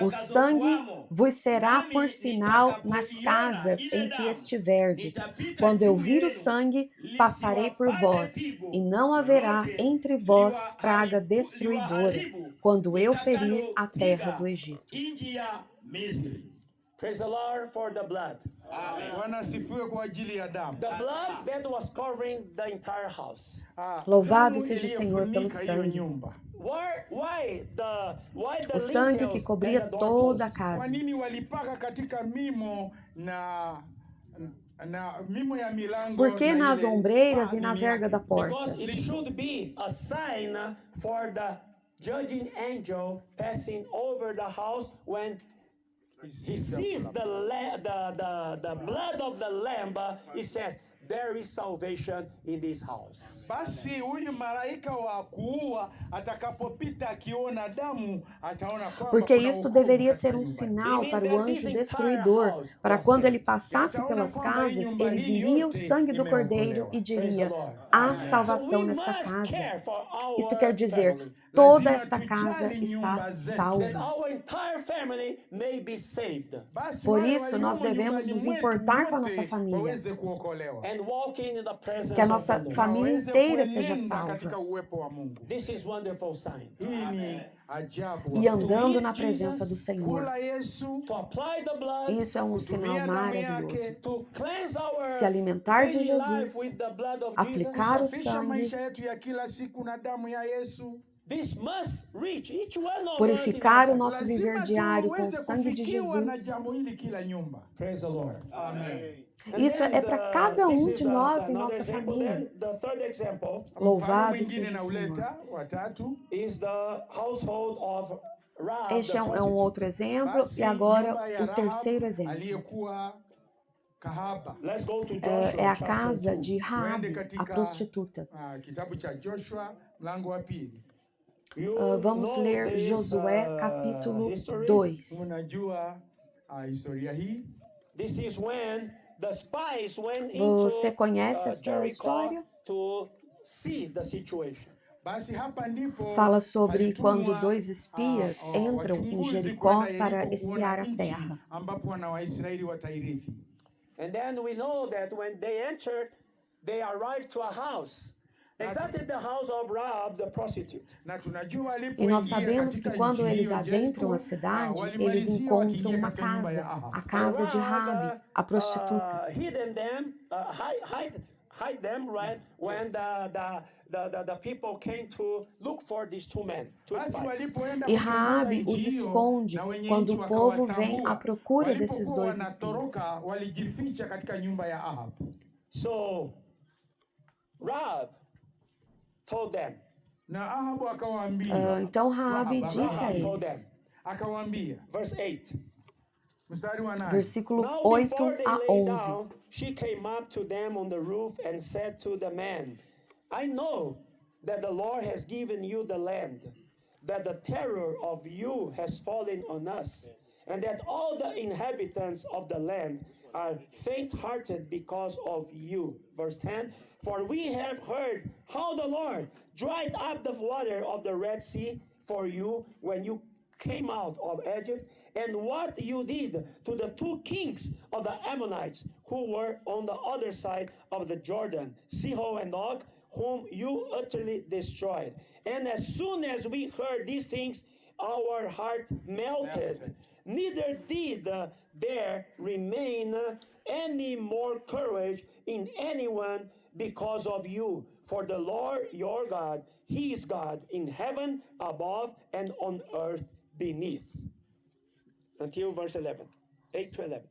O sangue vos será por sinal nas casas em que estiverdes. Quando eu vir o sangue, passarei por vós, e não haverá entre vós praga destruidora, quando eu ferir a terra do Egito. Praise the Lord for the blood. Bwana asifiwe kwa ajili ya damu. The blood that was covering the entire house. Louvado Damu seja o Senhor pelo iliyofunika hiyo sangue. nyumba. Why the O sangue que lintels cobria and the toda a doorposts? Kwa casa. nini walipaka katika mimo na mimo ya milango? Porque na nas ile ombreiras paa e na nini verga yake? da Because porta. it should be a sign for the judging angel passing over the house when he sees the blood of the lamb. He says, there is salvation in this house. Basi huyu malaika wa kuua atakapopita akiona damu ataona kwamba Porque kuna isto wokovu deveria katika ser um nyumba. sinal para o anjo destruidor, para quando ele passasse pelas casas, ele viria o sangue do cordeiro e diria: há salvação nesta casa. Isto quer dizer, toda esta casa está salva. Our entire family may be saved Basi Por wale isso, nós waliomo devemos nyumbani nos mwetu importar com a wote nossa família, waweze kuokolewa. and walking in the presence que a of nossa the Lord. família Waweze inteira seja kuenenda katika salva uwepo wa Mungu. This is wonderful sign. Hii ni ajabu. e andando na presença do Senhor. Kula Yesu, To apply the blood, Isso é um sinal kutumia damu maravilhoso. yake, to cleanse our Se alimentar de daily life Jesus, with the blood of aplicar o Jesus. safisha sangue, maisha yetu ya kila siku na damu ya Yesu. This must reach each one of purificar us o in our nosso life. viver Lazima diário com o tuweze sangue de kufikiwa na Jesus. jambo hili kila nyumba. Praise the Lord. Amen. And Isso then é para cada this um is de nós em another nossa example. família. Then the third example Louvado Mfano seja mwingine o na Senhor. uleta watatu. is the household of Rahab. Este the é um prostitute. outro exemplo. Basi E agora nyumba ya o Rahab, terceiro exemplo. aliyekuwa kahaba. Let's go to Joshua, É a chapter casa 2. de Raabe, Tuende a katika prostituta. Kitabu cha Joshua mlango wa pili. Vamos know ler this, Josué capítulo history? 2. Mnajua historia hii. This is when the spies went Você into conhece esta Jericho história? to see the situation. Basi hapa ndipo Fala sobre palitumwa, quando dois espias entram em wachunguzi Jericó kwenda para Yeriko espiar kuona a nchi terra. ambapo wana Waisraeli watairithi. And then we know that when they entered, they arrived to a house. exactly the house of Rahab, the prostitute. Na tunajua E nós walipoingia sabemos que katika quando nchi eles hiyo adentram a Jeriko, cidade, eles walimalizia encontram wakiingia uma katika nyumba ya casa, Ahab. a casa de Rabi, a prostituta. Hidden them, hide them, right? When the people came to look for these two men, two Basi spies. walipoenda E kutembea Raabe nchi os hiyo, esconde na wenye quando nchi o povo vem wakawatambua, à procura desses walipokuwa dois espias. wanatoroka walijificha katika nyumba ya Ahab. So Rahab told them, Na Ahabu akawaambia, Então Raabe Rahab disse a told them, eles, akawaambia, verse 8. mstari wa 8, versículo Now 8 before they a lay 11. down, she came up to them on the roof and said to the men, I know that the Lord has given you the land, that the terror of you has fallen on us, and that all the inhabitants of the land are faint-hearted because of you. Verse 10, for we have heard how the Lord dried up the water of the Red Sea for you when you came out of Egypt, and what you did to the two kings of the Ammonites who were on the other side of the Jordan, Sihon and Og, whom you utterly destroyed. And as soon as we heard these things, our heart melted. Neither did there remain any more courage in anyone because of you. For the Lord your God, He is God in heaven above and on earth beneath. Until verse 11. 8 to 11.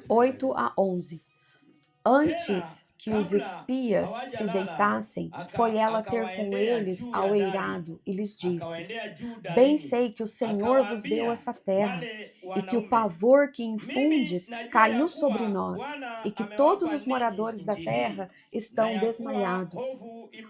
8 a 11. Antes que os espias se deitassem, foi ela ter com eles ao eirado e lhes disse: Bem sei que o Senhor vos deu essa terra, e que o pavor que infundes caiu sobre nós, e que todos os moradores da terra estão desmaiados,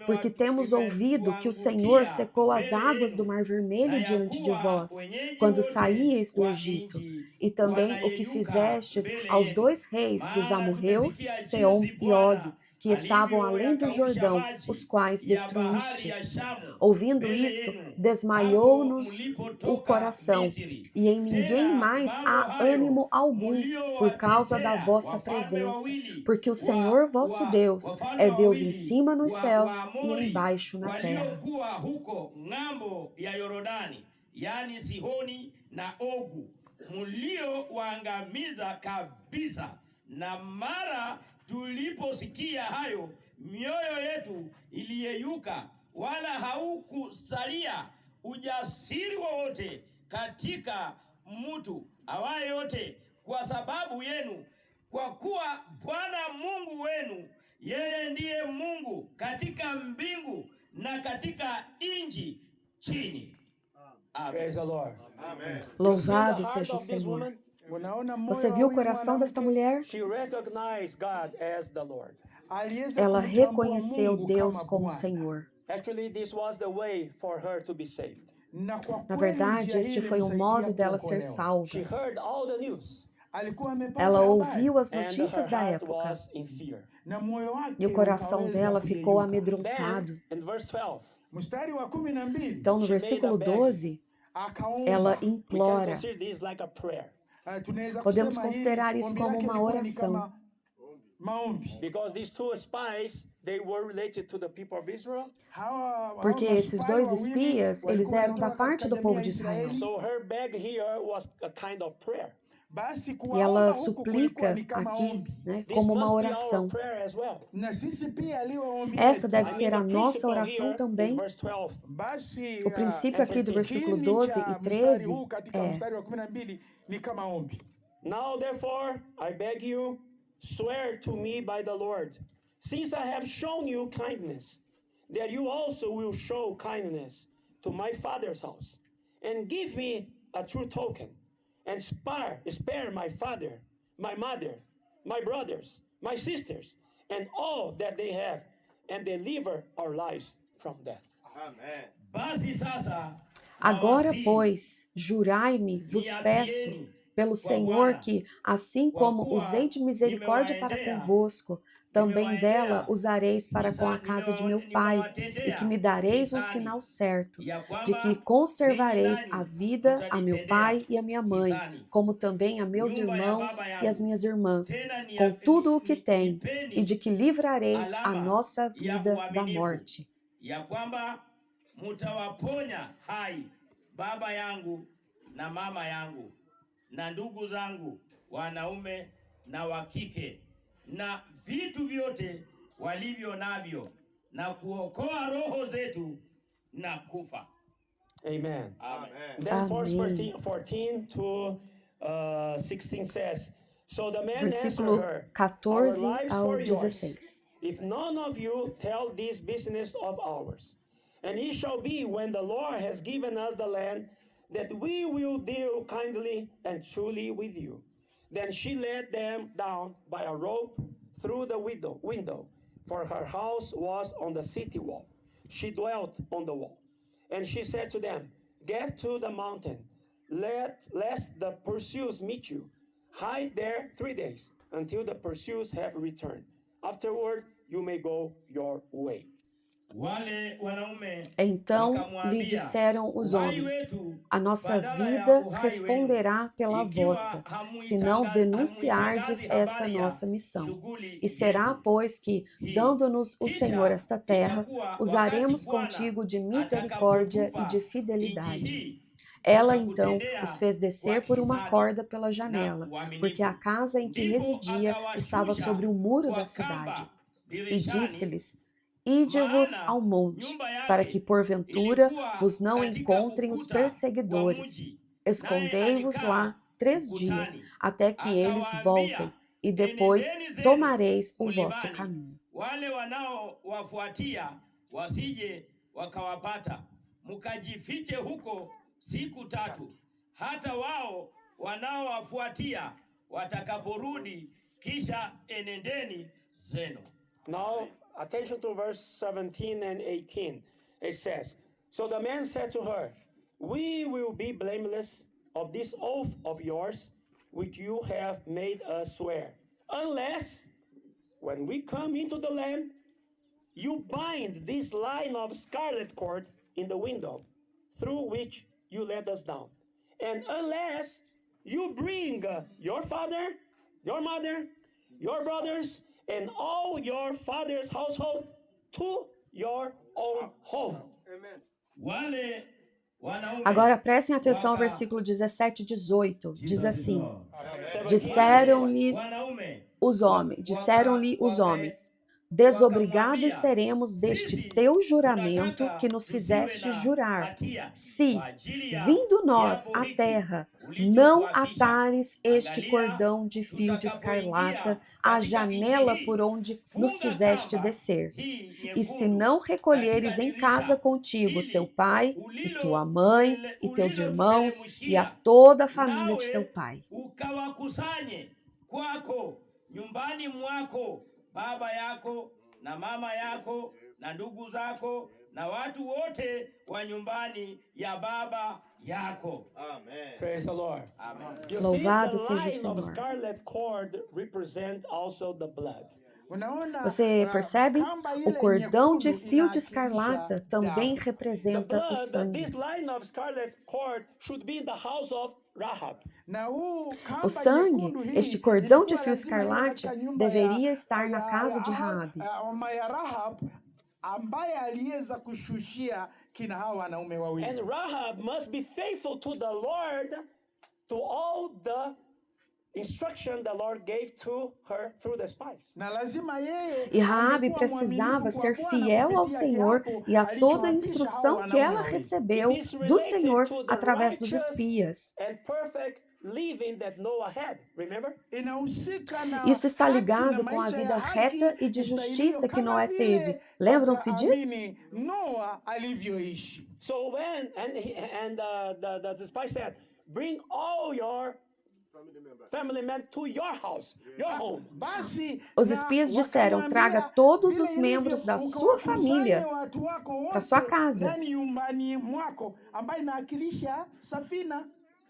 porque temos ouvido que o Senhor secou as águas do Mar Vermelho diante de vós, quando saíeis do Egito, e também o que fizestes aos dois reis dos amorreus, Seom e Og, que estavam além do Jordão, os quais destruístes. Ouvindo isto, desmaiou-nos o coração, e em ninguém mais há ânimo algum por causa da vossa presença, porque o Senhor vosso Deus é Deus em cima nos céus e embaixo na terra. waliokuwa huko ng'ambo ya Yorodani, yani Sihoni na Ogu, mliowaangamiza kabisa. Na mara tuliposikia hayo, mioyo yetu iliyeyuka, wala haukusalia ujasiri wowote katika mtu awaye yote kwa sababu yenu, kwa kuwa Bwana Mungu wenu, yeye ndiye Mungu katika mbingu na katika nchi chini. Praise the Lord. Louvado seja o Senhor. unaona Você moyo viu wa o huyu coração desta mwanamke? mulher? She recognized God as the Lord. Aliweza Ela kumtambua reconheceu Mungu Deus kama como Bwana. Senhor. Actually, this was the way for her to be saved. Na kwa Na kweli, verdade, njia este hii foi o ilimsaidia modo dela ser kuokolewa. salva. She heard all the news, Alikuwa amepata Ela habari, ouviu as and notícias her da heart época, was in fear. na moyo wake e o coração ukaweza dela ficou kuyeyuka. amedrontado. Then, in verse 12, Mstari wa 12, Então, no She made versículo a beg. 12, akaomba. ela we can implora. consider this like a prayer. Tunaweza Podemos kusema hii, considerar isso ombi como lake uma lilikuwa ni oração. kama maombi. Because these two spies, they were related to the people of Israel. Porque esses dois espias, eles eram da parte do povo de Israel. So her beg here was a kind of prayer. Basi E kuwaomba ela huku kulikuwa suplica ni kama aqui, ombi. né, This como must uma be our oração. prayer as well. Na sisi pia aliwaombia Essa tu. deve I ser mean, a the nossa principle oração here in também. verse 12. Basi O princípio aqui do versículo 12 e 13 huu katika é: mstari wa 12 ni kama ombi. Now therefore, I beg you, swear to me by the Lord, since I have shown you kindness, that you also will show kindness to my father's house, and give me a true token, and spare my father, my mother, my brothers, my sisters, and all that they have, and deliver our lives from death. Basi sasa Agora, nawasihi, pois, jurai-me, vos peço, pelo Senhor que, assim como usei de misericórdia para convosco, também dela usareis para com a casa de meu pai, e que me dareis um sinal certo, de que conservareis a vida a meu pai e a minha mãe, como também a meus irmãos e as minhas irmãs, com tudo o que tem, e de que livrareis a nossa vida da morte. ya kwamba mutawaponya hai baba yangu na mama yangu na ndugu zangu wanaume na wa kike na vitu vyote walivyo navyo na kuokoa roho zetu na kufa. Amen. Amen. Then verse Amém. 14 to 16 says, so the man answered Versículo her, 14 our lives ao for yours, 16. if none of you tell this business of ours. And it shall be when the Lord has given us the land that we will deal kindly and truly with you. Then she led them down by a rope through the window, for her house was on the city wall. She dwelt on the wall. And she said to them, get to the mountain, lest the pursuers meet you. Hide there 3 days, until the pursuers have returned. Afterward, you may go your way. Wale wanaume Então lhe wakamwambia, disseram os "Uhai homens, wetu, a nossa badala ya vida uhai responderá wenu, pela ikiwa vossa, se não denunciardes esta nossa missão. shughuli E será, yetu. pois, que, dando-nos o Senhor esta terra, usaremos contigo de misericórdia e de fidelidade. Ela então os fez descer por uma corda pela janela, porque a casa em que residia estava sobre o muro da cidade. E disse-lhes, ide-vos ao monte, para que porventura vos não encontrem os perseguidores. Escondei-vos lá 3 dias, até que eles voltem, e depois tomareis o vosso caminho. Wale wanaowafuatia wasije wakawapata, mkajifiche huko siku 3, hata wao wanaowafuatia watakaporudi, kisha enendeni zenu. Now, attention to verse 17 and 18. It says, so the man said to her, we will be blameless of this oath of yours, which you have made us swear, unless, when we come into the land, you bind this line of scarlet cord in the window, through which you let us down. And unless you bring your father, your mother, your brothers, and all your father's household to your own home. Wale wanaume Agora prestem atenção ao versículo 17 e 18. Diz assim, disseram-lhes os homens, desobrigados seremos deste teu juramento que nos fizeste jurar, se, vindo nós à terra, não atares este cordão de fio de escarlata à janela por onde nos fizeste descer, e se não recolheres em casa contigo teu pai, e tua mãe, e teus irmãos, e a toda a família de teu pai. Ukawakusanye kwako nyumbani mwako baba yako na mama yako na ndugu zako na watu wote wa nyumbani ya baba yako. Amen. Praise the Lord. Amen. You Louvado see, the seja o line of Senhor. scarlet cord represent also the blood. Você percebe? O cordão de fio de escarlata também The representa o blood, sangue. this line of scarlet cord should be in the house of Rahab. O sangue, este cordão de fio escarlate, deveria estar na casa de Raabe. Ambaye aliweza kushushia kina hawa wanaume wawili. And Rahab must be faithful to the Lord, to all the instruction the Lord gave to her through the spies. Na lazima yeye E Raabe alikuwa precisava mwaminifu ser kwa Bwana fiel ao kupitia Senhor kiapo e a toda a alichoapisha instrução hawa que ela wanaume wawili. recebeu It is do related Senhor to the através dos righteous espias. and perfect living that Noah had. Remember? Inahusika na Isso está haki ligado na com a maisha vida ya haki reta e de istahiliyo justiça que kama Noé vile teve. Lembram-se disso? amini Noa alivyoishi. So when the spy said, "Bring all your family members to your house, your home." Basi Os na espias disseram, wakamwambia, traga todos vile os membros ilivyo, da sua ukawakusanye família watu wako para sua wote casa. ndani nyumbani mwako, ambayo inawakilisha safina.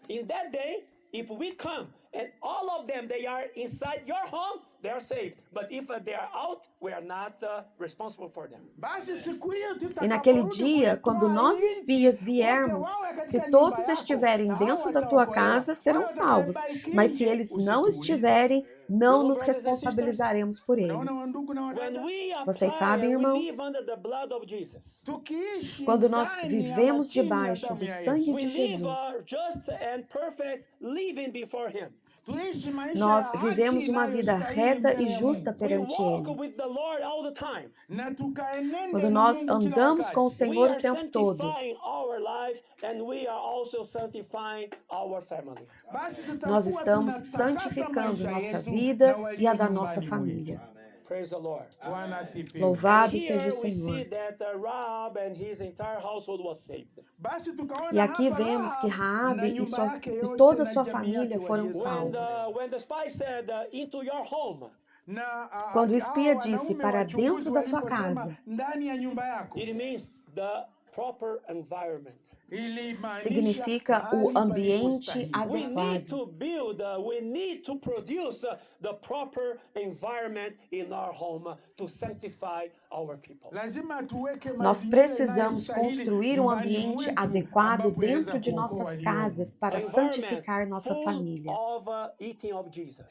In that day, if we come and all of them, they are inside your home, they are saved. But if they are out, we are not responsible for them. Basi siku hiyo E naquele tutakaporudi dia, kuitwaa quando nós nchi, espias wote viermos, wawe katika se nyumba todos yako, estiverem na hao dentro da tua wataokolewa. casa, serão Wale salvos. watakaobaki Mas se nje, eles não usituulize. estiverem, não nos brothers and sisters, responsabilizaremos por Unaona eles. wandugu na When wadada, we Vocês apply sabem, and we irmãos, live under the blood of Jesus, tukiishi quando nós ndani vivemos ama chini ya debaixo damu do ya sangue Yesu. we de live Jesus, a just and perfect living before Him. Tuishi maisha nós ya vivemos haki uma vida inayostahili reta mbele e ya justa Mungu. We perante walk Ele. with the Lord all the time. Na tukaenende Quando na nós Mungu kila andamos com o wakati. We Senhor o are tempo todo, sanctifying our life and we are also sanctifying our family. Basi tutakuwa nós estamos tunatakasa santificando maisha nossa yetu vida na walio e a da nyumbani nossa mwetu. família. Praise the Lord. Bwana asifiwe. Louvado Here seja o we see Senhor. that Rahab and his entire household was saved. Basi tukaona E aqui hapa vemos que Rahab na Raabe nyumba yake e yote toda a na sua jamii família yake foram waliokuwa. salvos. When the spy said, into your home, Na, Quando o hao espia disse, wanaume para wachunguzi dentro da sua waliposema, casa, ndani ya nyumba yako, it means the proper environment. ilimaanisha significa mahali o ambiente palipostahili. We need adequado. to build, we need to produce the proper environment in our home to sanctify our people. Lazima tuweke Nós mazingira precisamos inayostahili construir um nyumbani ambiente mwetu, adequado ambapo dentro yaweza de kuokoa nossas waliomo. casas para Environment santificar nossa full família. of eating of Jesus.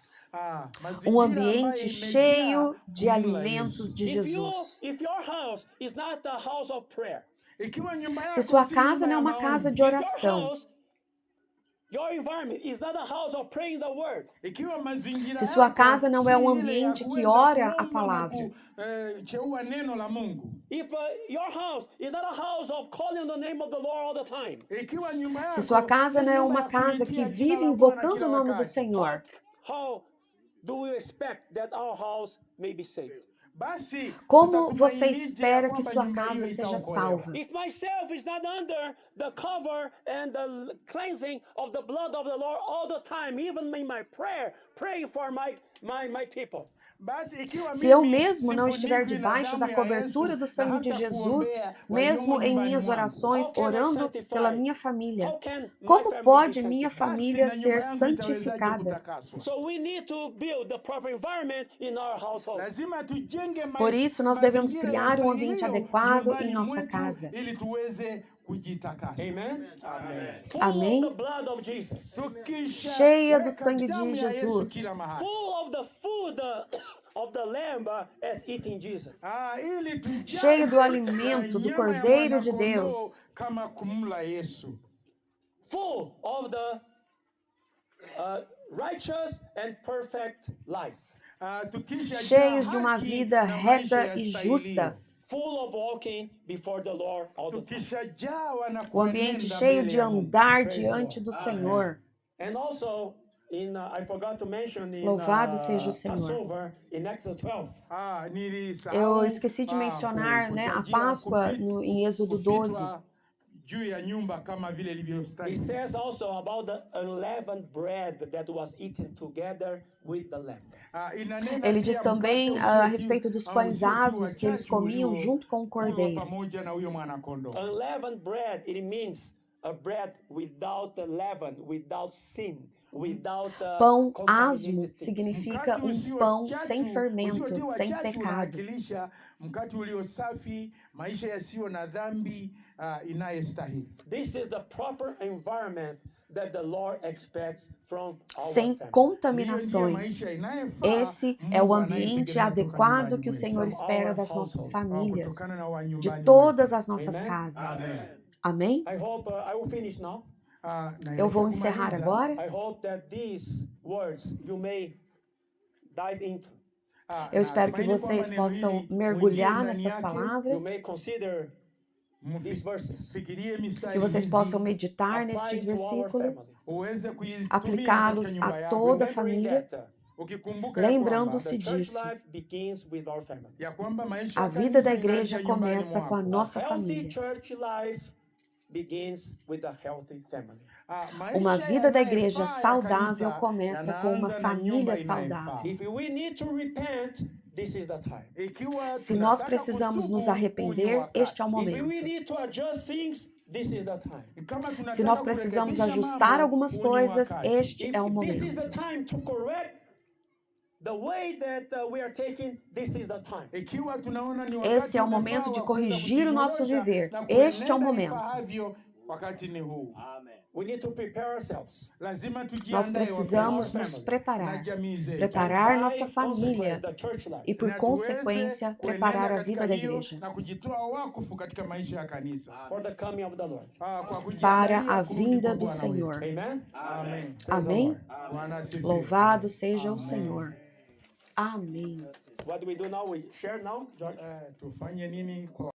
Mazingira Um ambayo ambiente imejaa cheio de kumla alimentos Yesu. de Jesus. If your house is not a house of prayer, Ikiwa nyumba Se yako sua si casa nyumba não é ya uma maombi, casa de if your oração, house, your environment is not a house of praying the word, ikiwa mazingira se sua yako casa não é si um ile ya ambiente que kuweza ora a kuomba na palavra, kucheua neno la Mungu, if your house is not a house of calling on the name of the Lord all the time, ikiwa nyumba yako se sua casa si não é nyumba uma ya casa que kulitia vive jina la Bwana invocando kila o nome do wakati, Senhor, how do we expect that our house may be saved? basi como você tutakumainije ya espera que kwamba sua nyumba casa hiyo seja itaokolewa. salva? If myself is not under the cover and the cleansing of the blood of the Lord all the time, even in my prayer, praying for my people. Basi ikiwa Se eu mimi mesmo não estiver sifunikwi na debaixo da damu ya cobertura Yesu, do na sangue de hata Jesus, kuombea mesmo waliomo em nyumbani minhas mwangu, orações, How can I orando sanctify? pela minha família, How can my como family pode be minha sanctified? família basi na nyumba ser yangu itawezaje santificada? kutakaswa? So we need to build the proper environment in our household. Lazima tujenge Por isso, nós devemos mazingira criar um ambiente yastahiliyo adequado nyumbani em nossa mwetu, casa. ili tuweze kujitakasa. Amen. Full Amém. of the blood of Jesus. Tukisha Cheia do weka sangue de damu ya Yesu Jesus. kila mahali. Full of the food of the lamb as eating Jesus. Ili tujaze Cheio do alimento do nyama ya Cordeiro de mwana-kondoo Deus. kama kumla Yesu. Full of the righteous and perfect life. Tukisha Cheios jaa de uma haki vida na reta maisha e yastahiliyo. justa. Full of walking before the Lord all the time. Tukishajawa na O ambiente kuenenda cheio mbele de ya Mungu. andar Praise the diante Lord. do Senhor. And also, I forgot to mention in Louvado seja o Senhor. Passover, in Exodus 12. Nilisahau, Eu esqueci de mencionar, né, a Páscoa em Êxodo 12. kupitwa juu ya nyumba kama vile It ilivyostahili. says also about the unleavened bread that was eaten together with the lamb. Inanena Ele pia diz mkate também usiotiwa- a respeito dos pães usiotiwa asmos que eles chachu comiam ulio- junto com o kulwa cordeiro. pamoja na huyo mwana-kondoo. Unleavened bread, it means a bread without leaven, without sin, without Pão contaminated asmo things. significa Mkate usio pão chachu- sem fermento, usiotiwa sem chachu pecado. unawakilisha mkate ulio safi, maisha yasiyo na dhambi inayestahili. This is the proper environment that the Lord expects from our Sem family. contaminações. Hiyo ndiyo maisha inayefaa Esse é o Mungu ambiente anayetegemea kutoka adequado nyumbani que o mwetu. Senhor espera our das nossas household, famílias, Kutokana na wa de nyumbani todas mwetu. as nossas Amen. casas. Amen. Amém? I hope I will finish now. Eu vou encerrar agora. I hope that these words you may dive into. Eu espero que vocês possam mergulhar nestas You palavras, may consider these verses. que vocês possam meditar Apply nestes to our versículos, family. aplicá-los a toda a família, lembrando-se The church disso. life begins with our family. A vida da igreja começa com a nossa Healthy família. church life begins with a healthy family. Uma vida da igreja saudável começa com uma família saudável. If we need to repent, this is the time. Se nós precisamos nos arrepender, este é o If we momento. need to adjust things, this is the time. E kama tunataka Se nós precisamos kurekebisha ajustar mambo, algumas huu ni coisas, wakati. este é o If this is the momento. time to correct the way that we are taking, this is the time. Ikiwa tunaona ni Esse é o wakati momento de umefaa wa kwenda corrigir o nosso kujinyorosha viver. na Este é o kuenenda momento. ifaavyo, wakati ni huu. We need to prepare ourselves. Lazima tujiandae Nós wapendwa, precisamos our nos family, na preparar, jamii zetu. preparar By nossa família consequence, the church life. e, por Na tuweze consequência, kuenenda preparar a katika vida da hiyo igreja na kujitoa wakufu katika maisha ya kanisa. For the coming of the Lord. Kwa kujiandalia para a kurudi vinda kwa do Bwana wetu. Senhor. Amen. Amen. Praise the Amém? Lord. Bwana asifiwe. Louvado seja o Amém. Senhor. Amém. What do we do now? We share now, George? Tufanye nini kwa